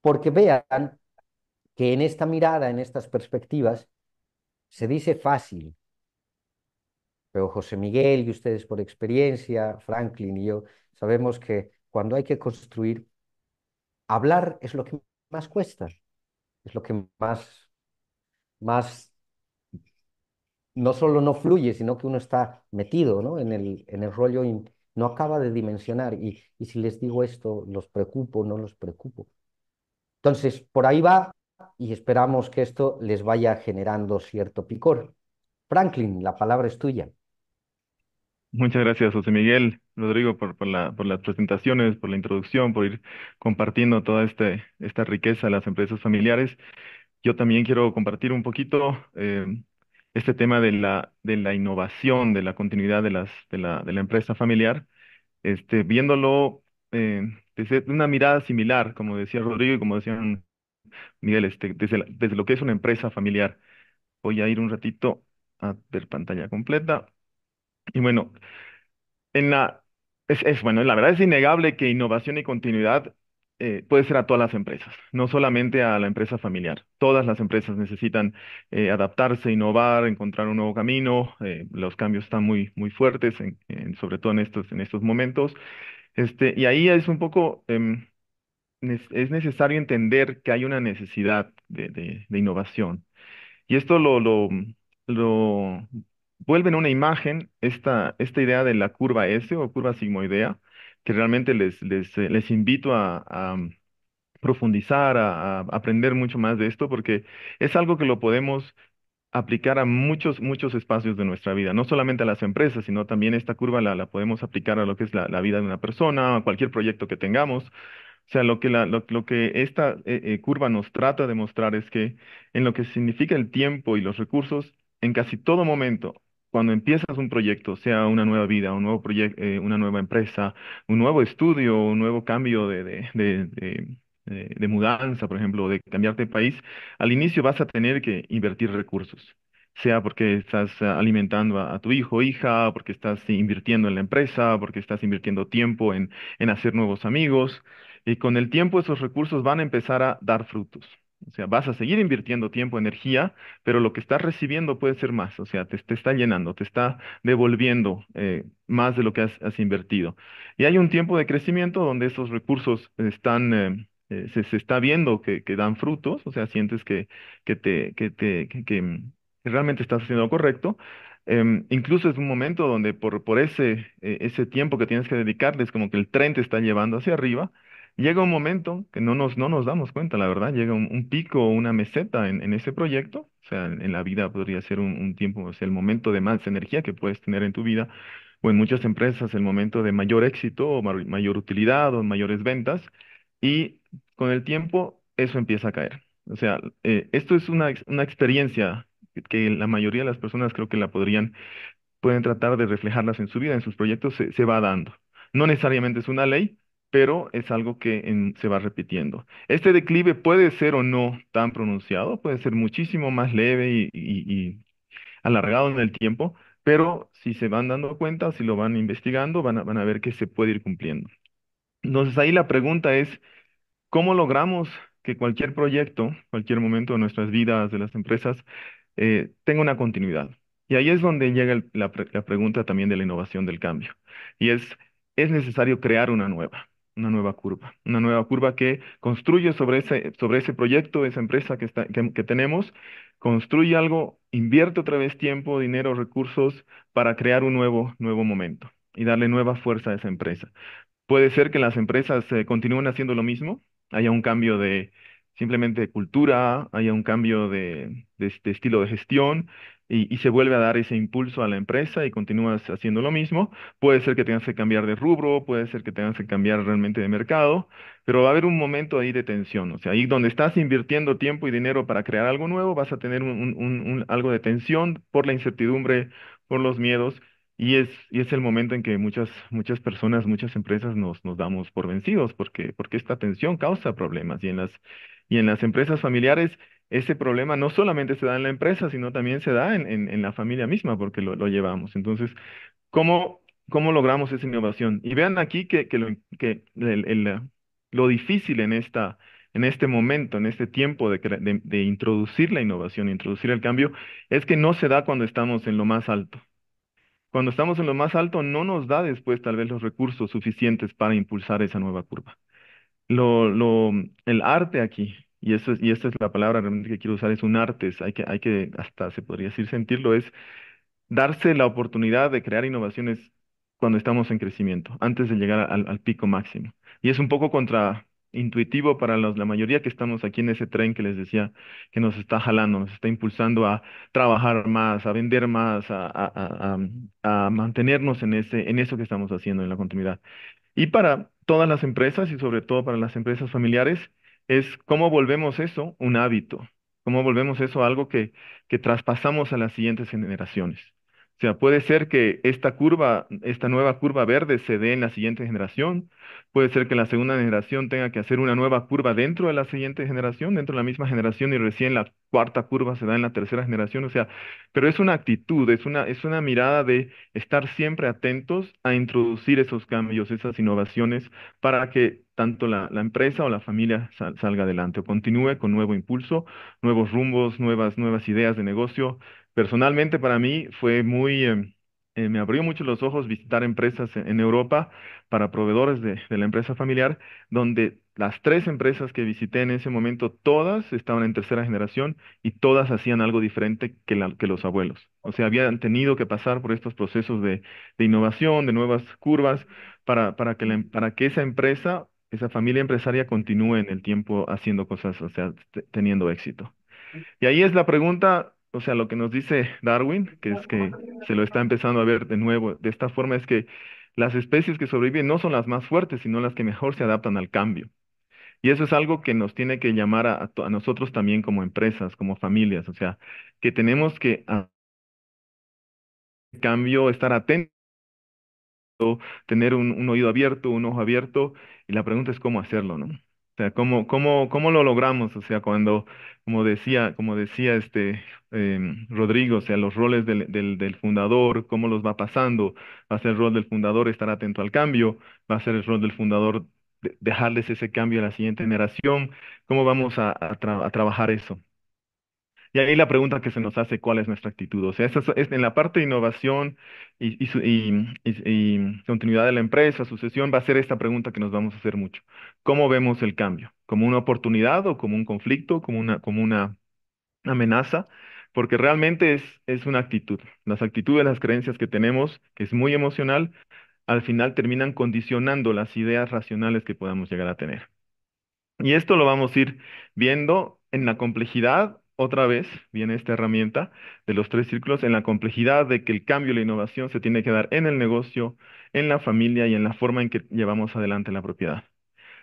porque vean que en esta mirada, en estas perspectivas, se dice fácil, pero José Miguel y ustedes por experiencia, Franklin y yo, sabemos que cuando hay que construir, hablar es lo que más cuesta, es lo que más no solo no fluye, sino que uno está metido, ¿no? en el rollo y no acaba de dimensionar. Y si les digo esto, ¿los preocupo o no los preocupo? Entonces, por ahí va y esperamos que esto les vaya generando cierto picor. Franklin, la palabra es tuya. Muchas gracias, José Miguel, Rodrigo, por las presentaciones, por la introducción, por ir compartiendo toda esta riqueza de las empresas familiares. Yo también quiero compartir un poquito este tema de la innovación, de la continuidad de la empresa familiar. viéndolo desde una mirada similar, como decía Rodrigo y como decía Miguel, desde lo que es una empresa familiar. Voy a ir un ratito a ver pantalla completa. Y bueno, en la, bueno, la verdad es innegable que innovación y continuidad puede ser a todas las empresas, no solamente a la empresa familiar. Todas las empresas necesitan adaptarse, innovar, encontrar un nuevo camino. Los cambios están muy, muy fuertes, sobre todo en estos momentos. Y ahí es un poco, es necesario entender que hay una necesidad de innovación. Y esto lo vuelve en una imagen esta idea de la curva S o curva sigmoidea, que realmente les invito a profundizar, a aprender mucho más de esto, porque es algo que lo podemos aplicar a muchos, muchos espacios de nuestra vida, no solamente a las empresas, sino también esta curva la podemos aplicar a lo que es la vida de una persona, a cualquier proyecto que tengamos. O sea, lo que esta curva nos trata de mostrar es que en lo que significa el tiempo y los recursos, en casi todo momento, cuando empiezas un proyecto, sea una nueva vida, un nuevo proyecto, una nueva empresa, un nuevo estudio, un nuevo cambio de mudanza, por ejemplo, de cambiarte de país, al inicio vas a tener que invertir recursos. Sea porque estás alimentando a tu hijo o hija, porque estás invirtiendo en la empresa, porque estás invirtiendo tiempo en hacer nuevos amigos. Y con el tiempo esos recursos van a empezar a dar frutos. O sea, vas a seguir invirtiendo tiempo, energía, pero lo que estás recibiendo puede ser más. O sea, te está llenando, te está devolviendo más de lo que has invertido. Y hay un tiempo de crecimiento donde esos recursos se está viendo que dan frutos. O sea, sientes que te, que realmente estás haciendo lo correcto. Incluso es un momento donde por ese tiempo que tienes que dedicarles, como que el tren te está llevando hacia arriba. Llega un momento que no nos damos cuenta, la verdad, llega un pico o una meseta en ese proyecto, o sea, en la vida podría ser un tiempo, o sea, el momento de más energía que puedes tener en tu vida, o en muchas empresas el momento de mayor éxito o mayor utilidad o mayores ventas, y con el tiempo eso empieza a caer. O sea, esto es una experiencia que la mayoría de las personas creo que pueden tratar de reflejarlas en su vida, en sus proyectos, se va dando. No necesariamente es una ley, pero es algo que se va repitiendo. Este declive puede ser o no tan pronunciado, puede ser muchísimo más leve y alargado en el tiempo, pero si se van dando cuenta, si lo van investigando, van a ver que se puede ir cumpliendo. Entonces ahí la pregunta es, ¿cómo logramos que cualquier proyecto, cualquier momento de nuestras vidas, de las empresas, tenga una continuidad? Y ahí es donde llega la pregunta también de la innovación del cambio. Y es necesario crear una nueva curva que construye sobre ese proyecto, esa empresa que tenemos, construye algo, invierte otra vez tiempo, dinero, recursos para crear un nuevo momento y darle nueva fuerza a esa empresa. Puede ser que las empresas continúen haciendo lo mismo, haya un cambio de simplemente de cultura, haya un cambio de estilo de gestión y se vuelve a dar ese impulso a la empresa y continúas haciendo lo mismo. Puede ser que tengas que cambiar de rubro, puede ser que tengas que cambiar realmente de mercado, pero va a haber un momento ahí de tensión. O sea, ahí donde estás invirtiendo tiempo y dinero para crear algo nuevo, vas a tener algo de tensión por la incertidumbre, por los miedos. Y es el momento en que muchas personas, muchas empresas nos damos por vencidos, porque esta tensión causa problemas. Y en las empresas familiares, ese problema no solamente se da en la empresa, sino también se da en la familia misma, porque lo llevamos. Entonces, ¿cómo logramos esa innovación? Y vean aquí lo difícil en este momento, en este tiempo de introducir la innovación, introducir el cambio, es que no se da cuando estamos en lo más alto. Cuando estamos en lo más alto, no nos da después tal vez los recursos suficientes para impulsar esa nueva curva. El arte aquí, y esta es la palabra realmente que quiero usar, es un arte, hay que, hasta se podría decir sentirlo, es darse la oportunidad de crear innovaciones cuando estamos en crecimiento, antes de llegar al pico máximo. Y es un poco contraintuitivo para la mayoría que estamos aquí en ese tren que les decía que nos está jalando, nos está impulsando a trabajar más, a vender más, a mantenernos en eso que estamos haciendo, en la continuidad. Y para todas las empresas y sobre todo para las empresas familiares, es cómo volvemos eso un hábito, cómo volvemos eso algo que traspasamos a las siguientes generaciones. O sea, puede ser que esta curva, esta nueva curva verde se dé en la siguiente generación. Puede ser que la segunda generación tenga que hacer una nueva curva dentro de la siguiente generación, dentro de la misma generación, y recién la cuarta curva se da en la tercera generación. O sea, pero es una actitud, es una mirada de estar siempre atentos a introducir esos cambios, esas innovaciones, para que tanto la empresa o la familia salga adelante o continúe con nuevo impulso, nuevos rumbos, nuevas ideas de negocio. Personalmente, para mí fue me abrió mucho los ojos visitar empresas en Europa para proveedores de la empresa familiar, donde las tres empresas que visité en ese momento, todas estaban en tercera generación y todas hacían algo diferente que los abuelos. O sea, habían tenido que pasar por estos procesos de innovación, de nuevas curvas, para que esa empresa, esa familia empresaria continúe en el tiempo haciendo cosas, o sea, teniendo éxito. Y ahí es la pregunta, o sea, lo que nos dice Darwin, que es que se lo está empezando a ver de nuevo de esta forma, es que las especies que sobreviven no son las más fuertes, sino las que mejor se adaptan al cambio. Y eso es algo que nos tiene que llamar a nosotros también como empresas, como familias, o sea, que tenemos que a cambio estar atentos, tener un oído abierto, un ojo abierto, y la pregunta es cómo hacerlo, ¿no? O sea, cómo lo logramos? O sea, cuando, como decía Rodrigo, o sea, los roles del fundador, cómo los va pasando, va a ser el rol del fundador estar atento al cambio, va a ser el rol del fundador dejarles ese cambio a la siguiente generación, cómo vamos a trabajar eso. Y ahí la pregunta que se nos hace, ¿cuál es nuestra actitud? O sea, en la parte de innovación y continuidad de la empresa, sucesión, va a ser esta pregunta que nos vamos a hacer mucho. ¿Cómo vemos el cambio? ¿Como una oportunidad o como un conflicto, como una amenaza? Porque realmente es una actitud. Las actitudes, las creencias que tenemos, que es muy emocional, al final terminan condicionando las ideas racionales que podamos llegar a tener. Y esto lo vamos a ir viendo en la complejidad, otra vez viene esta herramienta de los tres círculos, en la complejidad de que el cambio y la innovación se tiene que dar en el negocio, en la familia y en la forma en que llevamos adelante la propiedad.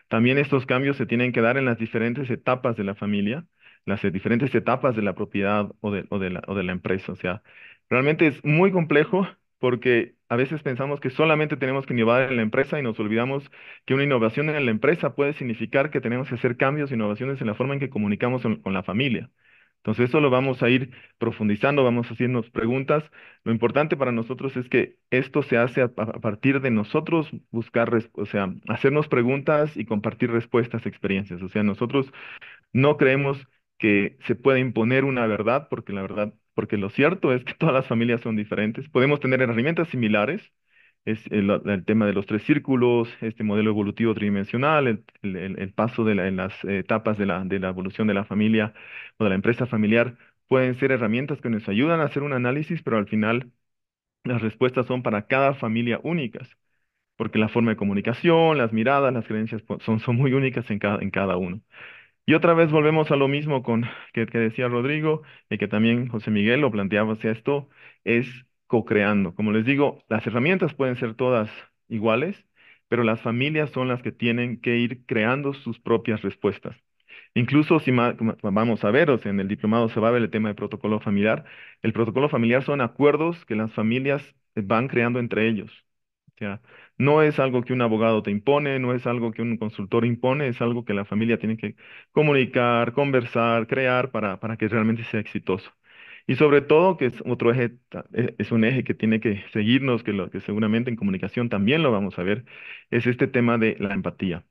También estos cambios se tienen que dar en las diferentes etapas de la familia, las diferentes etapas de la propiedad o de la empresa. O sea, realmente es muy complejo porque a veces pensamos que solamente tenemos que innovar en la empresa y nos olvidamos que una innovación en la empresa puede significar que tenemos que hacer cambios, innovaciones en la forma en que comunicamos con la familia. Entonces, eso lo vamos a ir profundizando, vamos haciéndonos preguntas. Lo importante para nosotros es que esto se hace a partir de nosotros buscar, o sea, hacernos preguntas y compartir respuestas, experiencias. O sea, nosotros no creemos que se pueda imponer una verdad, porque la verdad, porque lo cierto es que todas las familias son diferentes. Podemos tener herramientas similares, es el tema de los tres círculos, este modelo evolutivo tridimensional, el paso en las etapas de la evolución de la familia o de la empresa familiar, pueden ser herramientas que nos ayudan a hacer un análisis, pero al final las respuestas son para cada familia únicas, porque la forma de comunicación, las miradas, las creencias son muy únicas en cada uno. Y otra vez volvemos a lo mismo que decía Rodrigo y que también José Miguel lo planteaba, o sea, esto es co-creando. Como les digo, las herramientas pueden ser todas iguales, pero las familias son las que tienen que ir creando sus propias respuestas. Incluso si vamos a ver, o sea, en el diplomado se va a ver el tema de protocolo familiar. El protocolo familiar son acuerdos que las familias van creando entre ellos. O sea, no es algo que un abogado te impone, no es algo que un consultor impone, es algo que la familia tiene que comunicar, conversar, crear para que realmente sea exitoso. Y sobre todo, que es otro eje, es un eje que tiene que seguirnos, que seguramente en comunicación también lo vamos a ver, es este tema de la empatía.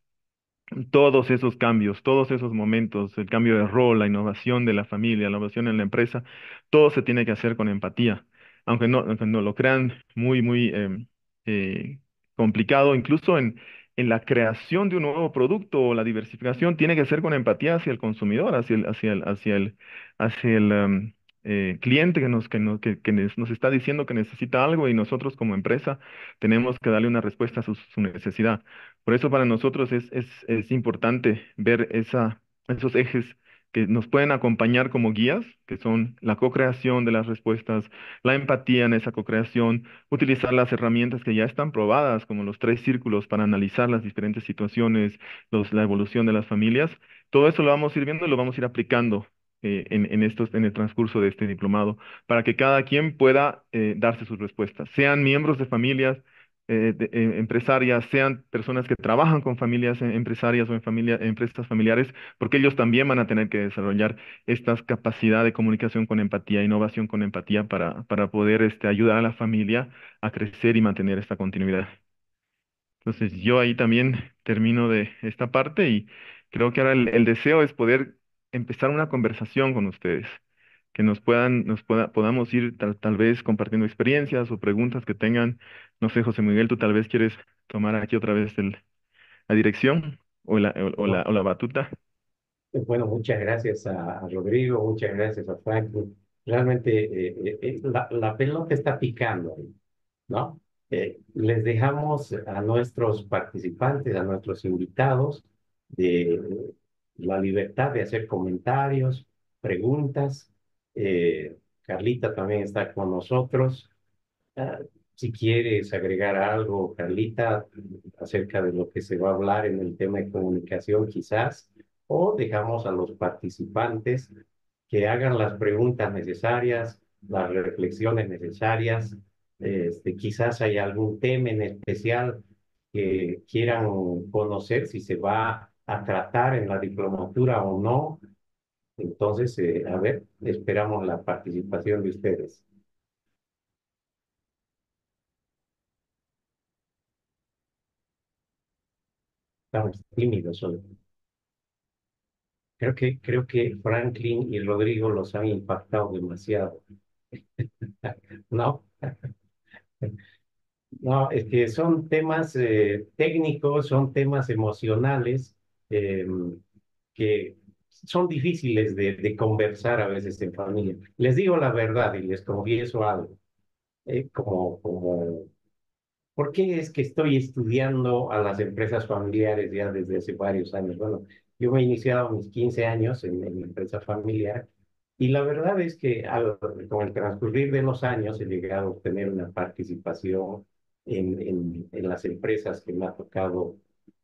Todos esos cambios, todos esos momentos, el cambio de rol, la innovación de la familia, la innovación en la empresa, todo se tiene que hacer con empatía. Aunque no lo crean muy eh, complicado, incluso en la creación de un nuevo producto o la diversificación, tiene que ser con empatía hacia el consumidor, hacia el cliente que nos está diciendo que necesita algo y nosotros como empresa tenemos que darle una respuesta a su necesidad. Por eso para nosotros es importante ver esos ejes que nos pueden acompañar como guías, que son la co-creación de las respuestas, la empatía en esa co-creación, utilizar las herramientas que ya están probadas, como los tres círculos para analizar las diferentes situaciones, la evolución de las familias. Todo eso lo vamos a ir viendo y lo vamos a ir aplicando en el transcurso de este diplomado, para que cada quien pueda darse sus respuestas, sean miembros de familias empresarias, sean personas que trabajan con familias empresarias o empresas familiares, porque ellos también van a tener que desarrollar esta capacidad de comunicación con empatía, innovación con empatía para poder ayudar a la familia a crecer y mantener esta continuidad. Entonces yo ahí también termino de esta parte y creo que ahora el deseo es poder empezar una conversación con ustedes, que podamos ir tal vez compartiendo experiencias o preguntas que tengan. No sé, José Miguel, tú tal vez quieres tomar aquí otra vez la dirección Bueno, o la batuta. bueno, muchas gracias a Rodrigo, muchas gracias a Franklin. Realmente la pelota está picando ahí, ¿no? Les dejamos a nuestros participantes, a nuestros invitados, de la libertad de hacer comentarios, preguntas. Carlita también está con nosotros. Ah, si quieres agregar algo, Carlita, acerca de lo que se va a hablar en el tema de comunicación, quizás, o dejamos a los participantes que hagan las preguntas necesarias, las reflexiones necesarias. Quizás hay algún tema en especial que quieran conocer si se va a tratar en la diplomatura o no. Entonces, a ver, esperamos la participación de ustedes. Estamos tímidos hoy. Creo que Franklin y Rodrigo los han impactado demasiado. No, no, es que son temas técnicos, son temas emocionales eh, que son difíciles de conversar a veces en familia. Les digo la verdad y les confieso algo. Como ¿Por qué es que estoy estudiando a las empresas familiares ya desde hace varios años? Bueno, yo me he iniciado a mis 15 años en la empresa familiar y la verdad es que con el transcurrir de los años he llegado a obtener una participación en las empresas que me ha tocado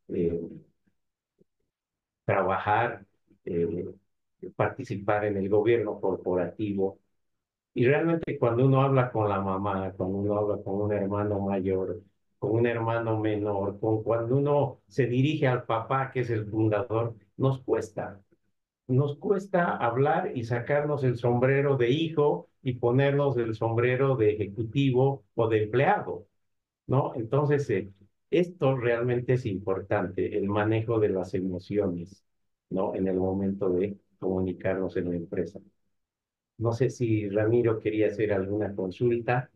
eh, trabajar, eh, participar en el gobierno corporativo. Y realmente cuando uno habla con la mamá, cuando uno habla con un hermano mayor, con un hermano menor, cuando uno se dirige al papá, que es el fundador, nos cuesta hablar y sacarnos el sombrero de hijo y ponernos el sombrero de ejecutivo o de empleado, ¿no? Entonces, esto realmente es importante, el manejo de las emociones, ¿no? En el momento de comunicarnos en la empresa. No sé si Ramiro quería hacer alguna consulta.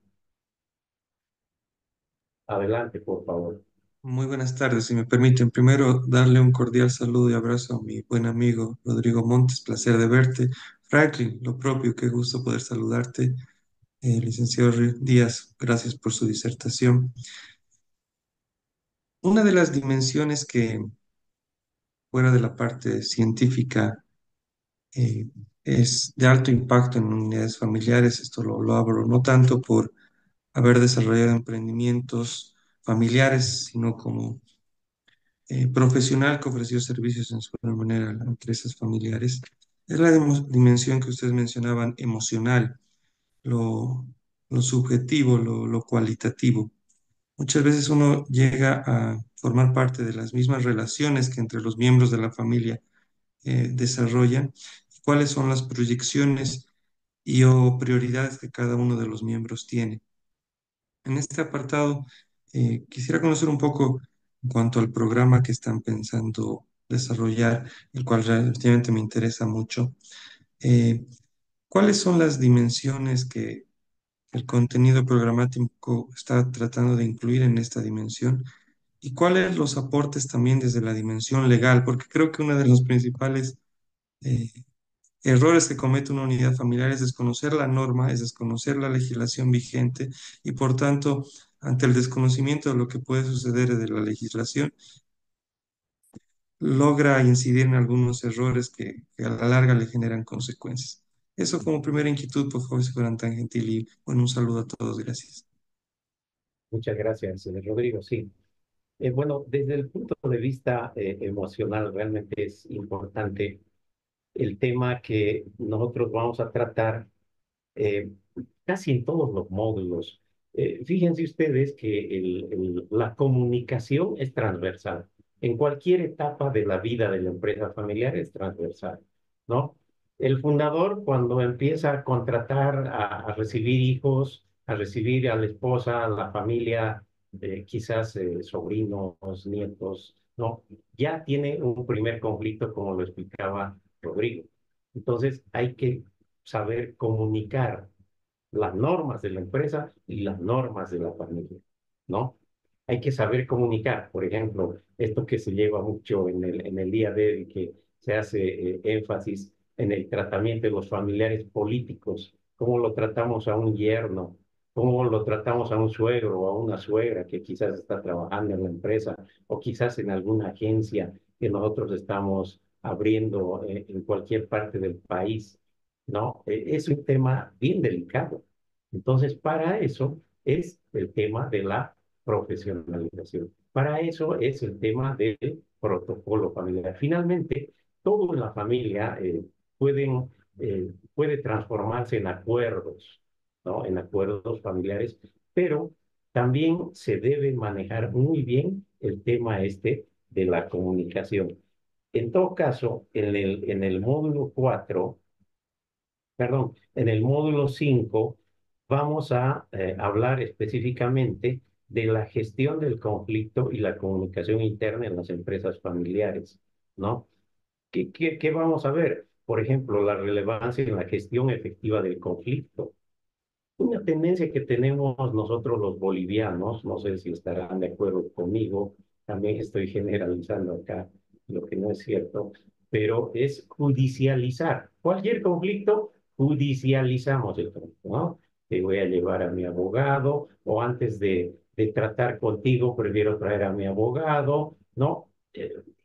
Adelante, por favor. Muy buenas tardes, si me permiten. Primero, darle un cordial saludo y abrazo a mi buen amigo Rodrigo Montes, placer de verte. Franklin, lo propio, qué gusto poder saludarte. Licenciado Díaz, gracias por su disertación. Una de las dimensiones que, fuera de la parte científica, eh, es de alto impacto en unidades familiares, esto lo hablo no tanto por haber desarrollado emprendimientos familiares, sino como profesional que ofreció servicios en su gran manera a empresas familiares, es la dimensión que ustedes mencionaban, emocional, lo, lo subjetivo, lo cualitativo. Muchas veces uno llega a formar parte de las mismas relaciones que entre los miembros de la familia desarrollan, cuáles son las proyecciones y o prioridades que cada uno de los miembros tiene. En este apartado, quisiera conocer un poco en cuanto al programa que están pensando desarrollar, el cual realmente me interesa mucho. Eh, ¿Cuáles son las dimensiones que el contenido programático está tratando de incluir en esta dimensión? ¿Y cuáles los aportes también desde la dimensión legal? Porque creo que uno de los principales eh, errores que comete una unidad familiar es desconocer la norma, es desconocer la legislación vigente y por tanto, ante el desconocimiento de lo que puede suceder de la legislación, logra incidir en algunos errores que a la larga le generan consecuencias. Eso como primera inquietud, por favor, si fueran tan gentil y bueno, un saludo a todos, gracias. Muchas gracias, Rodrigo. Sí. Bueno, desde el punto de vista emocional, realmente es importante. el tema que nosotros vamos a tratar eh, casi en todos los módulos. Fíjense ustedes que la comunicación es transversal. En cualquier etapa de la vida de la empresa familiar es transversal, ¿no? El fundador, cuando empieza a contratar, a recibir hijos, a recibir a la esposa, a la familia, quizás sobrinos, nietos, ¿no? Ya tiene un primer conflicto, como lo explicaba Rodrigo. Entonces, hay que saber comunicar las normas de la empresa y las normas de la familia, ¿no? Hay que saber comunicar, por ejemplo, esto que se lleva mucho en el día de hoy, que se hace énfasis en el tratamiento de los familiares políticos, cómo lo tratamos a un yerno, cómo lo tratamos a un suegro o a una suegra que quizás está trabajando en la empresa o quizás en alguna agencia que nosotros estamos abriendo en cualquier parte del país, ¿no? Es un tema bien delicado. Entonces, para eso es el tema de la profesionalización. Para eso es el tema del protocolo familiar. Finalmente, todo en la familia puede transformarse en acuerdos, ¿no? En acuerdos familiares, pero también se debe manejar muy bien el tema este de la comunicación. En todo caso, en el módulo 4, perdón, en el módulo 5 vamos a hablar específicamente de la gestión del conflicto y la comunicación interna en las empresas familiares, ¿no? ¿Qué vamos a ver? Por ejemplo, la relevancia en la gestión efectiva del conflicto. Una tendencia que tenemos nosotros los bolivianos, no sé si estarán de acuerdo conmigo, también estoy generalizando acá lo que no es cierto, pero es judicializar. Cualquier conflicto, judicializamos el conflicto, ¿no? Te voy a llevar a mi abogado, o antes de tratar contigo, prefiero traer a mi abogado, ¿no?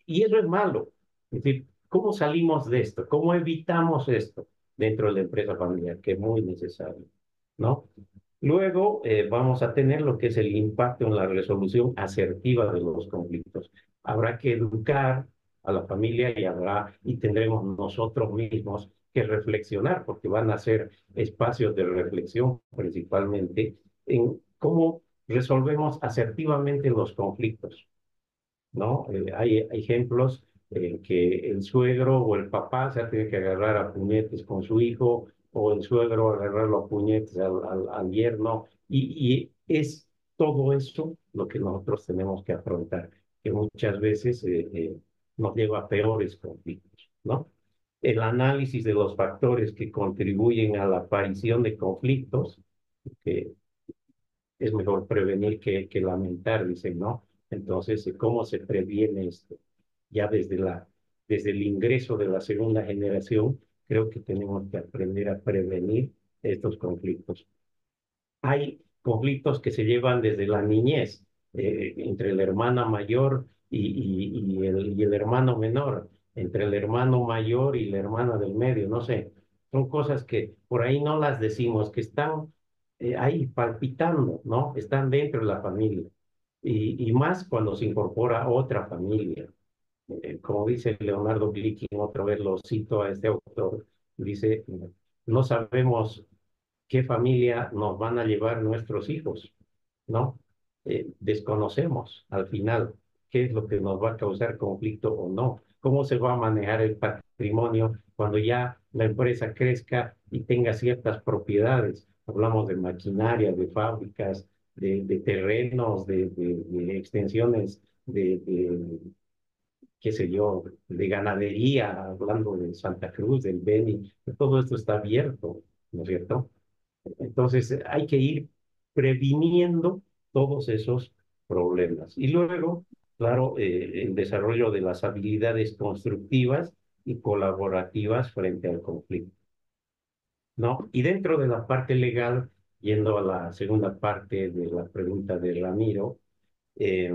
Y eso es malo. Es decir, ¿cómo salimos de esto? ¿Cómo evitamos esto dentro de la empresa familiar? Que es muy necesario. ¿No? Luego vamos a tener lo que es el impacto en la resolución asertiva de los conflictos. Habrá que educar a la familia y tendremos nosotros mismos que reflexionar, porque van a ser espacios de reflexión principalmente en cómo resolvemos asertivamente los conflictos, ¿no? Hay ejemplos en que el suegro o el papá se tiene que agarrar a puñetes con su hijo, o el suegro agarrarlo a puñetes al yerno, y es todo eso lo que nosotros tenemos que afrontar, que muchas veces nos lleva a peores conflictos, ¿no? El análisis de los factores que contribuyen a la aparición de conflictos, que es mejor prevenir que lamentar, dicen, ¿no? Entonces, ¿cómo se previene esto? Ya desde el ingreso de la segunda generación, creo que tenemos que aprender a prevenir estos conflictos. Hay conflictos que se llevan desde la niñez, entre la hermana mayor y el hermano menor, entre el hermano mayor y la hermana del medio, no sé. Son cosas que por ahí no las decimos, que están ahí palpitando, ¿no? Están dentro de la familia. Y más cuando se incorpora otra familia. Como dice Leonardo Glickin, otra vez lo cito a este autor, dice, no sabemos qué familia nos van a llevar nuestros hijos, ¿no? Desconocemos al final qué es lo que nos va a causar conflicto o no, cómo se va a manejar el patrimonio cuando ya la empresa crezca y tenga ciertas propiedades. Hablamos de maquinaria, de fábricas, de terrenos, de extensiones, de qué sé yo, de ganadería, hablando de Santa Cruz, del Beni, todo esto está abierto, ¿no es cierto? Entonces, hay que ir previniendo todos esos problemas. Y luego, claro, el desarrollo de las habilidades constructivas y colaborativas frente al conflicto, ¿no? Y dentro de la parte legal, yendo a la segunda parte de la pregunta de Ramiro, eh,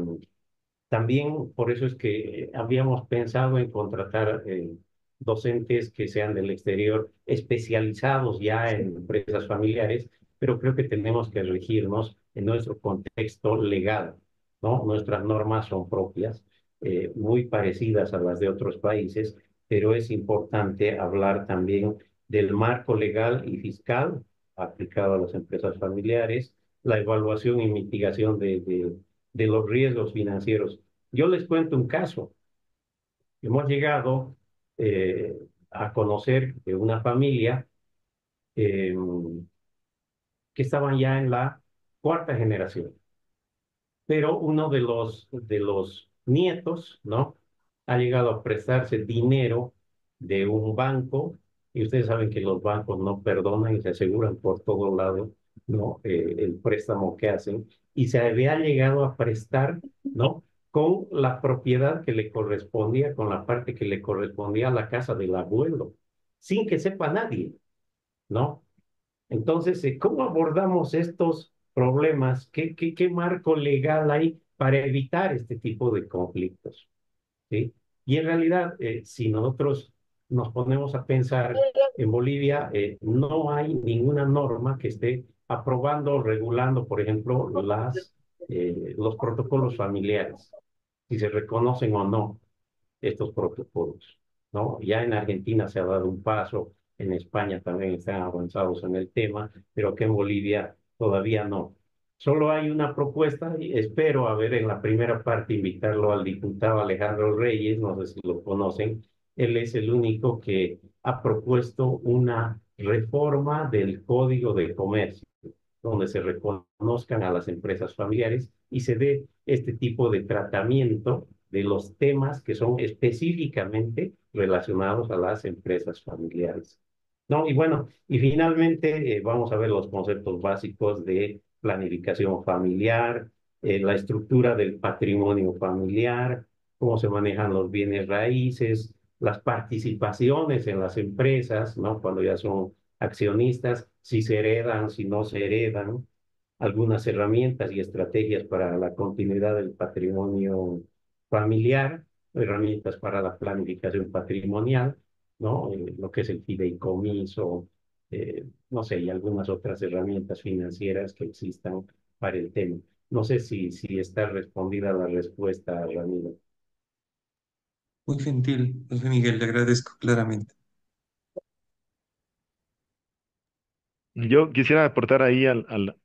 también por eso es que habíamos pensado en contratar docentes que sean del exterior, especializados ya en empresas familiares, pero creo que tenemos que regirnos en nuestro contexto legal, ¿no? Nuestras normas son propias, muy parecidas a las de otros países, pero es importante hablar también del marco legal y fiscal aplicado a las empresas familiares, la evaluación y mitigación de los riesgos financieros. Yo les cuento un caso. Hemos llegado a conocer de una familia eh, que estaban ya en la cuarta generación, pero uno de los nietos, ¿no? Ha llegado a prestarse dinero de un banco, y ustedes saben que los bancos no perdonan y se aseguran por todo lado, ¿no? El préstamo que hacen, y se había llegado a prestar, ¿no? Con la propiedad que le correspondía, con la parte que le correspondía a la casa del abuelo, sin que sepa nadie, ¿no? Entonces, ¿cómo abordamos estos problemas? ¿Qué marco legal hay para evitar este tipo de conflictos? ¿Sí? Y en realidad, si nosotros nos ponemos a pensar en Bolivia, no hay ninguna norma que esté aprobando o regulando, por ejemplo, los protocolos familiares, si se reconocen o no estos protocolos, ¿no? Ya en Argentina se ha dado un paso, en España también están avanzados en el tema, pero que en Bolivia todavía no. Solo hay una propuesta y espero a ver en la primera parte invitarlo al diputado Alejandro Reyes, no sé si lo conocen, él es el único que ha propuesto una reforma del Código de Comercio donde se reconozcan a las empresas familiares y se dé este tipo de tratamiento de los temas que son específicamente relacionados a las empresas familiares. ¿No? Y bueno, y finalmente vamos a ver los conceptos básicos de planificación familiar, la estructura del patrimonio familiar, cómo se manejan los bienes raíces, las participaciones en las empresas, ¿no? Cuando ya son accionistas, si se heredan, si no se heredan, algunas herramientas y estrategias para la continuidad del patrimonio familiar, herramientas para la planificación patrimonial, ¿no? Lo que es el fideicomiso, no sé, y algunas otras herramientas financieras que existan para el tema. No sé si está respondida la respuesta, Ramiro. Muy gentil, José Miguel, le agradezco claramente. Yo quisiera aportar ahí a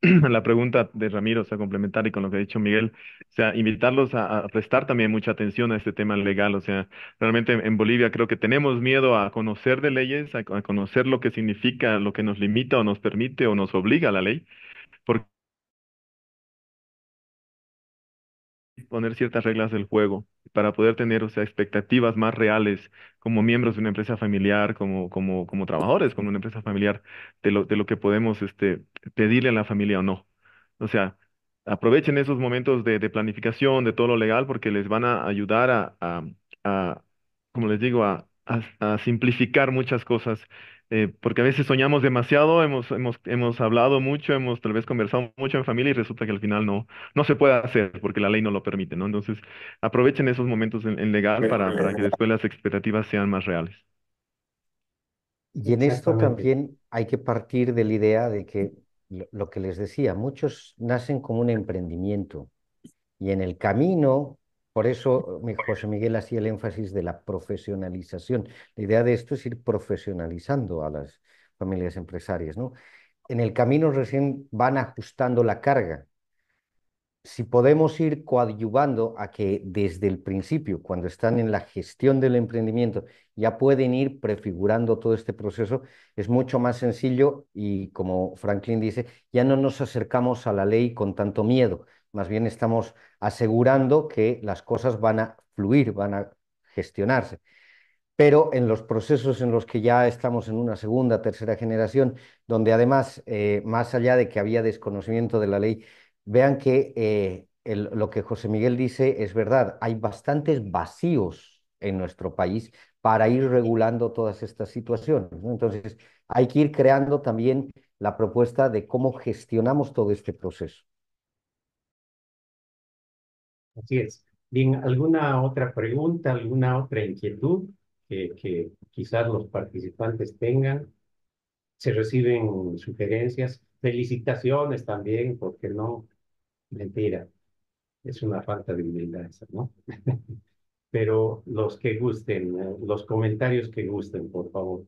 la pregunta de Ramiro, o sea, complementar y con lo que ha dicho Miguel, o sea, invitarlos a prestar también mucha atención a este tema legal, o sea, realmente en Bolivia creo que tenemos miedo a conocer de leyes, a conocer lo que significa, lo que nos limita o nos permite o nos obliga la ley, poner ciertas reglas del juego para poder tener, o sea, expectativas más reales como miembros de una empresa familiar, como trabajadores con una empresa familiar, de lo que podemos, pedirle a la familia o no. O sea, aprovechen esos momentos de planificación, de todo lo legal, porque les van a ayudar a, como les digo, a simplificar muchas cosas. Porque a veces soñamos demasiado, hemos hablado mucho, hemos tal vez conversado mucho en familia y resulta que al final no se puede hacer porque la ley no lo permite, ¿no? Entonces, aprovechen esos momentos en legal para que después las expectativas sean más reales. Y en esto Exactamente. también hay que partir de la idea de que lo que les decía, muchos nacen como un emprendimiento y en el camino, por eso José Miguel hacía el énfasis de la profesionalización. La idea de esto es ir profesionalizando a las familias empresarias, ¿no? En el camino recién van ajustando la carga. Si podemos ir coadyuvando a que desde el principio, cuando están en la gestión del emprendimiento, ya pueden ir prefigurando todo este proceso, es mucho más sencillo y, como Franklin dice, ya no nos acercamos a la ley con tanto miedo, más bien estamos asegurando que las cosas van a fluir, van a gestionarse. Pero en los procesos en los que ya estamos en una segunda, tercera generación, donde además, más allá de que había desconocimiento de la ley, vean que lo que José Miguel dice es verdad, hay bastantes vacíos en nuestro país para ir regulando todas estas situaciones, ¿no? Entonces, hay que ir creando también la propuesta de cómo gestionamos todo este proceso. Así es. Bien, ¿alguna otra pregunta, alguna otra inquietud que quizás los participantes tengan? Se reciben sugerencias, felicitaciones también, porque no, mentira, es una falta de humildad esa, ¿no? pero los que gusten, los comentarios que gusten, por favor.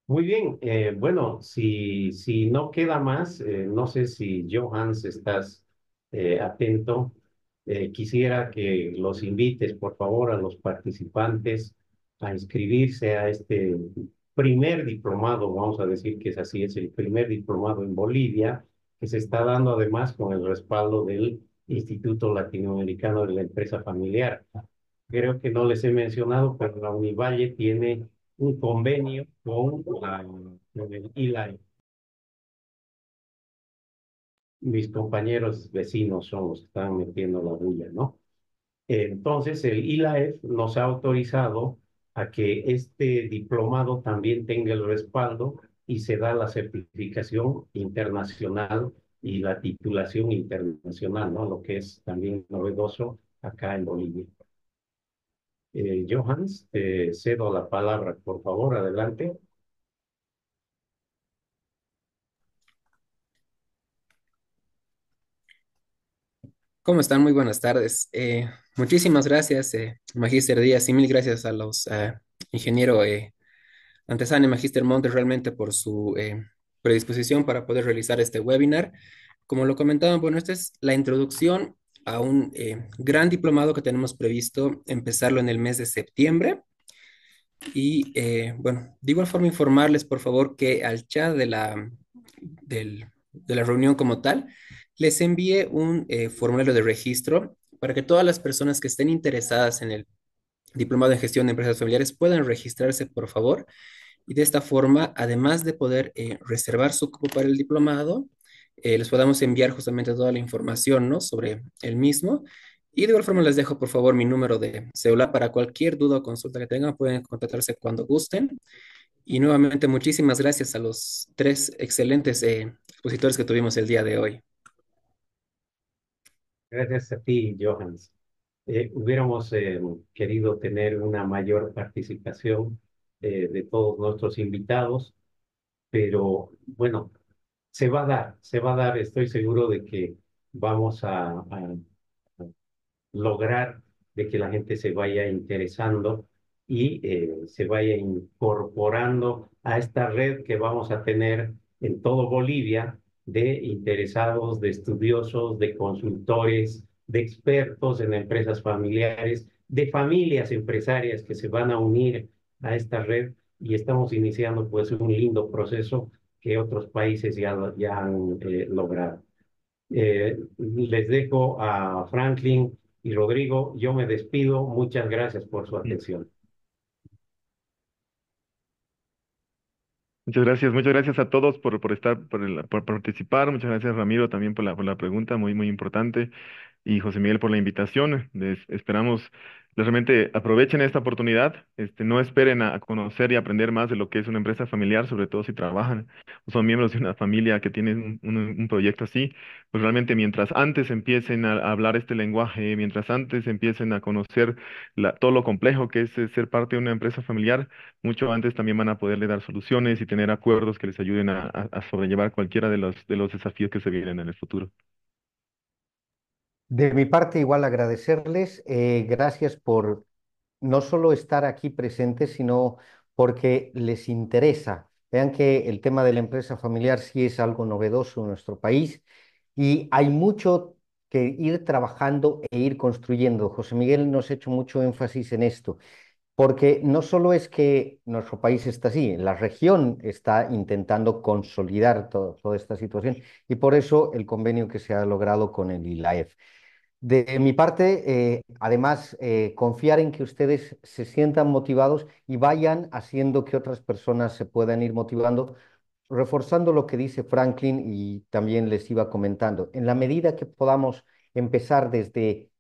Muy bien, bueno, si no queda más, no sé si Johans estás atento. Quisiera que los invites, por favor, a los participantes a inscribirse a este primer diplomado, vamos a decir que es así, es el primer diplomado en Bolivia, que se está dando además con el respaldo del Instituto Latinoamericano de la Empresa Familiar. Creo que no les he mencionado, pero la Univalle tiene un convenio con el ILAE. Mis compañeros vecinos son los que están metiendo la bulla, ¿no? Entonces, el ILAEF nos ha autorizado a que este diplomado también tenga el respaldo y se da la certificación internacional y la titulación internacional, ¿no? Lo que es también novedoso acá en Bolivia. Johans, te cedo la palabra, por favor, adelante. ¿Cómo están? Muy buenas tardes. Muchísimas gracias, Magíster Díaz, y mil gracias a los ingeniero Antesana y Magíster Montes realmente por su predisposición para poder realizar este webinar. Como lo comentaban, bueno, esta es la introducción a un gran diplomado que tenemos previsto empezarlo en el mes de septiembre. Y bueno, de igual forma informarles, por favor, que al chat de la reunión como tal, les envíe un formulario de registro para que todas las personas que estén interesadas en el diplomado en gestión de empresas familiares puedan registrarse, por favor. Y de esta forma, además de poder reservar su cupo para el diplomado, les podamos enviar justamente toda la información, ¿no? Sobre el mismo. Y de igual forma les dejo, por favor, mi número de celular para cualquier duda o consulta que tengan, pueden contactarse cuando gusten. Y nuevamente, muchísimas gracias a los tres excelentes expositores que tuvimos el día de hoy. Gracias a ti, Johans. Hubiéramos querido tener una mayor participación de todos nuestros invitados, pero bueno, se va a dar, estoy seguro de que vamos a lograr de que la gente se vaya interesando y se vaya incorporando a esta red que vamos a tener en todo Bolivia de interesados, de estudiosos, de consultores, de expertos en empresas familiares, de familias empresarias que se van a unir a esta red y estamos iniciando pues un lindo proceso que otros países ya han logrado. Les dejo a Franklin y Rodrigo. Yo me despido. Muchas gracias por su atención. Muchas gracias a todos por estar, por participar. Muchas gracias, Ramiro, también por la pregunta, muy importante. Y José Miguel por la invitación. Esperamos realmente aprovechen esta oportunidad. No esperen a conocer y aprender más de lo que es una empresa familiar, sobre todo si trabajan o son miembros de una familia que tiene un proyecto así. Pues realmente mientras antes empiecen a hablar este lenguaje, mientras antes empiecen a conocer todo lo complejo que es ser parte de una empresa familiar, mucho antes también van a poderle dar soluciones y tener acuerdos que les ayuden a sobrellevar cualquiera de los desafíos que se vienen en el futuro. De mi parte, igual agradecerles. Gracias por no solo estar aquí presentes, sino porque les interesa. Vean que el tema de la empresa familiar sí es algo novedoso en nuestro país y hay mucho que ir trabajando e ir construyendo. José Miguel nos ha hecho mucho énfasis en esto, porque no solo es que nuestro país está así, la región está intentando consolidar toda esta situación y por eso el convenio que se ha logrado con el ILAEF. De mi parte, además, confiar en que ustedes se sientan motivados y vayan haciendo que otras personas se puedan ir motivando, reforzando lo que dice Franklin y también les iba comentando. En la medida que podamos empezar desde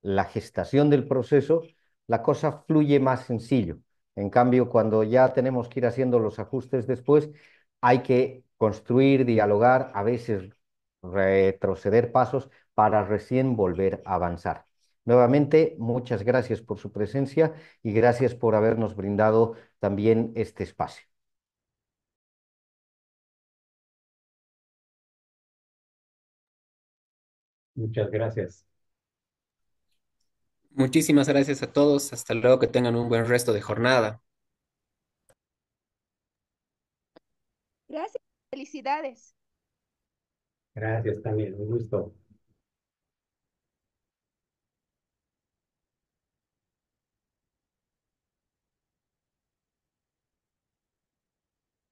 la gestación del proceso, la cosa fluye más sencillo. En cambio, cuando ya tenemos que ir haciendo los ajustes después, hay que construir, dialogar, a veces retroceder pasos para recién volver a avanzar. Nuevamente, muchas gracias por su presencia y gracias por habernos brindado también este espacio. Muchas gracias. Muchísimas gracias a todos. Hasta luego, que tengan un buen resto de jornada. Gracias, felicidades. Gracias también, un gusto.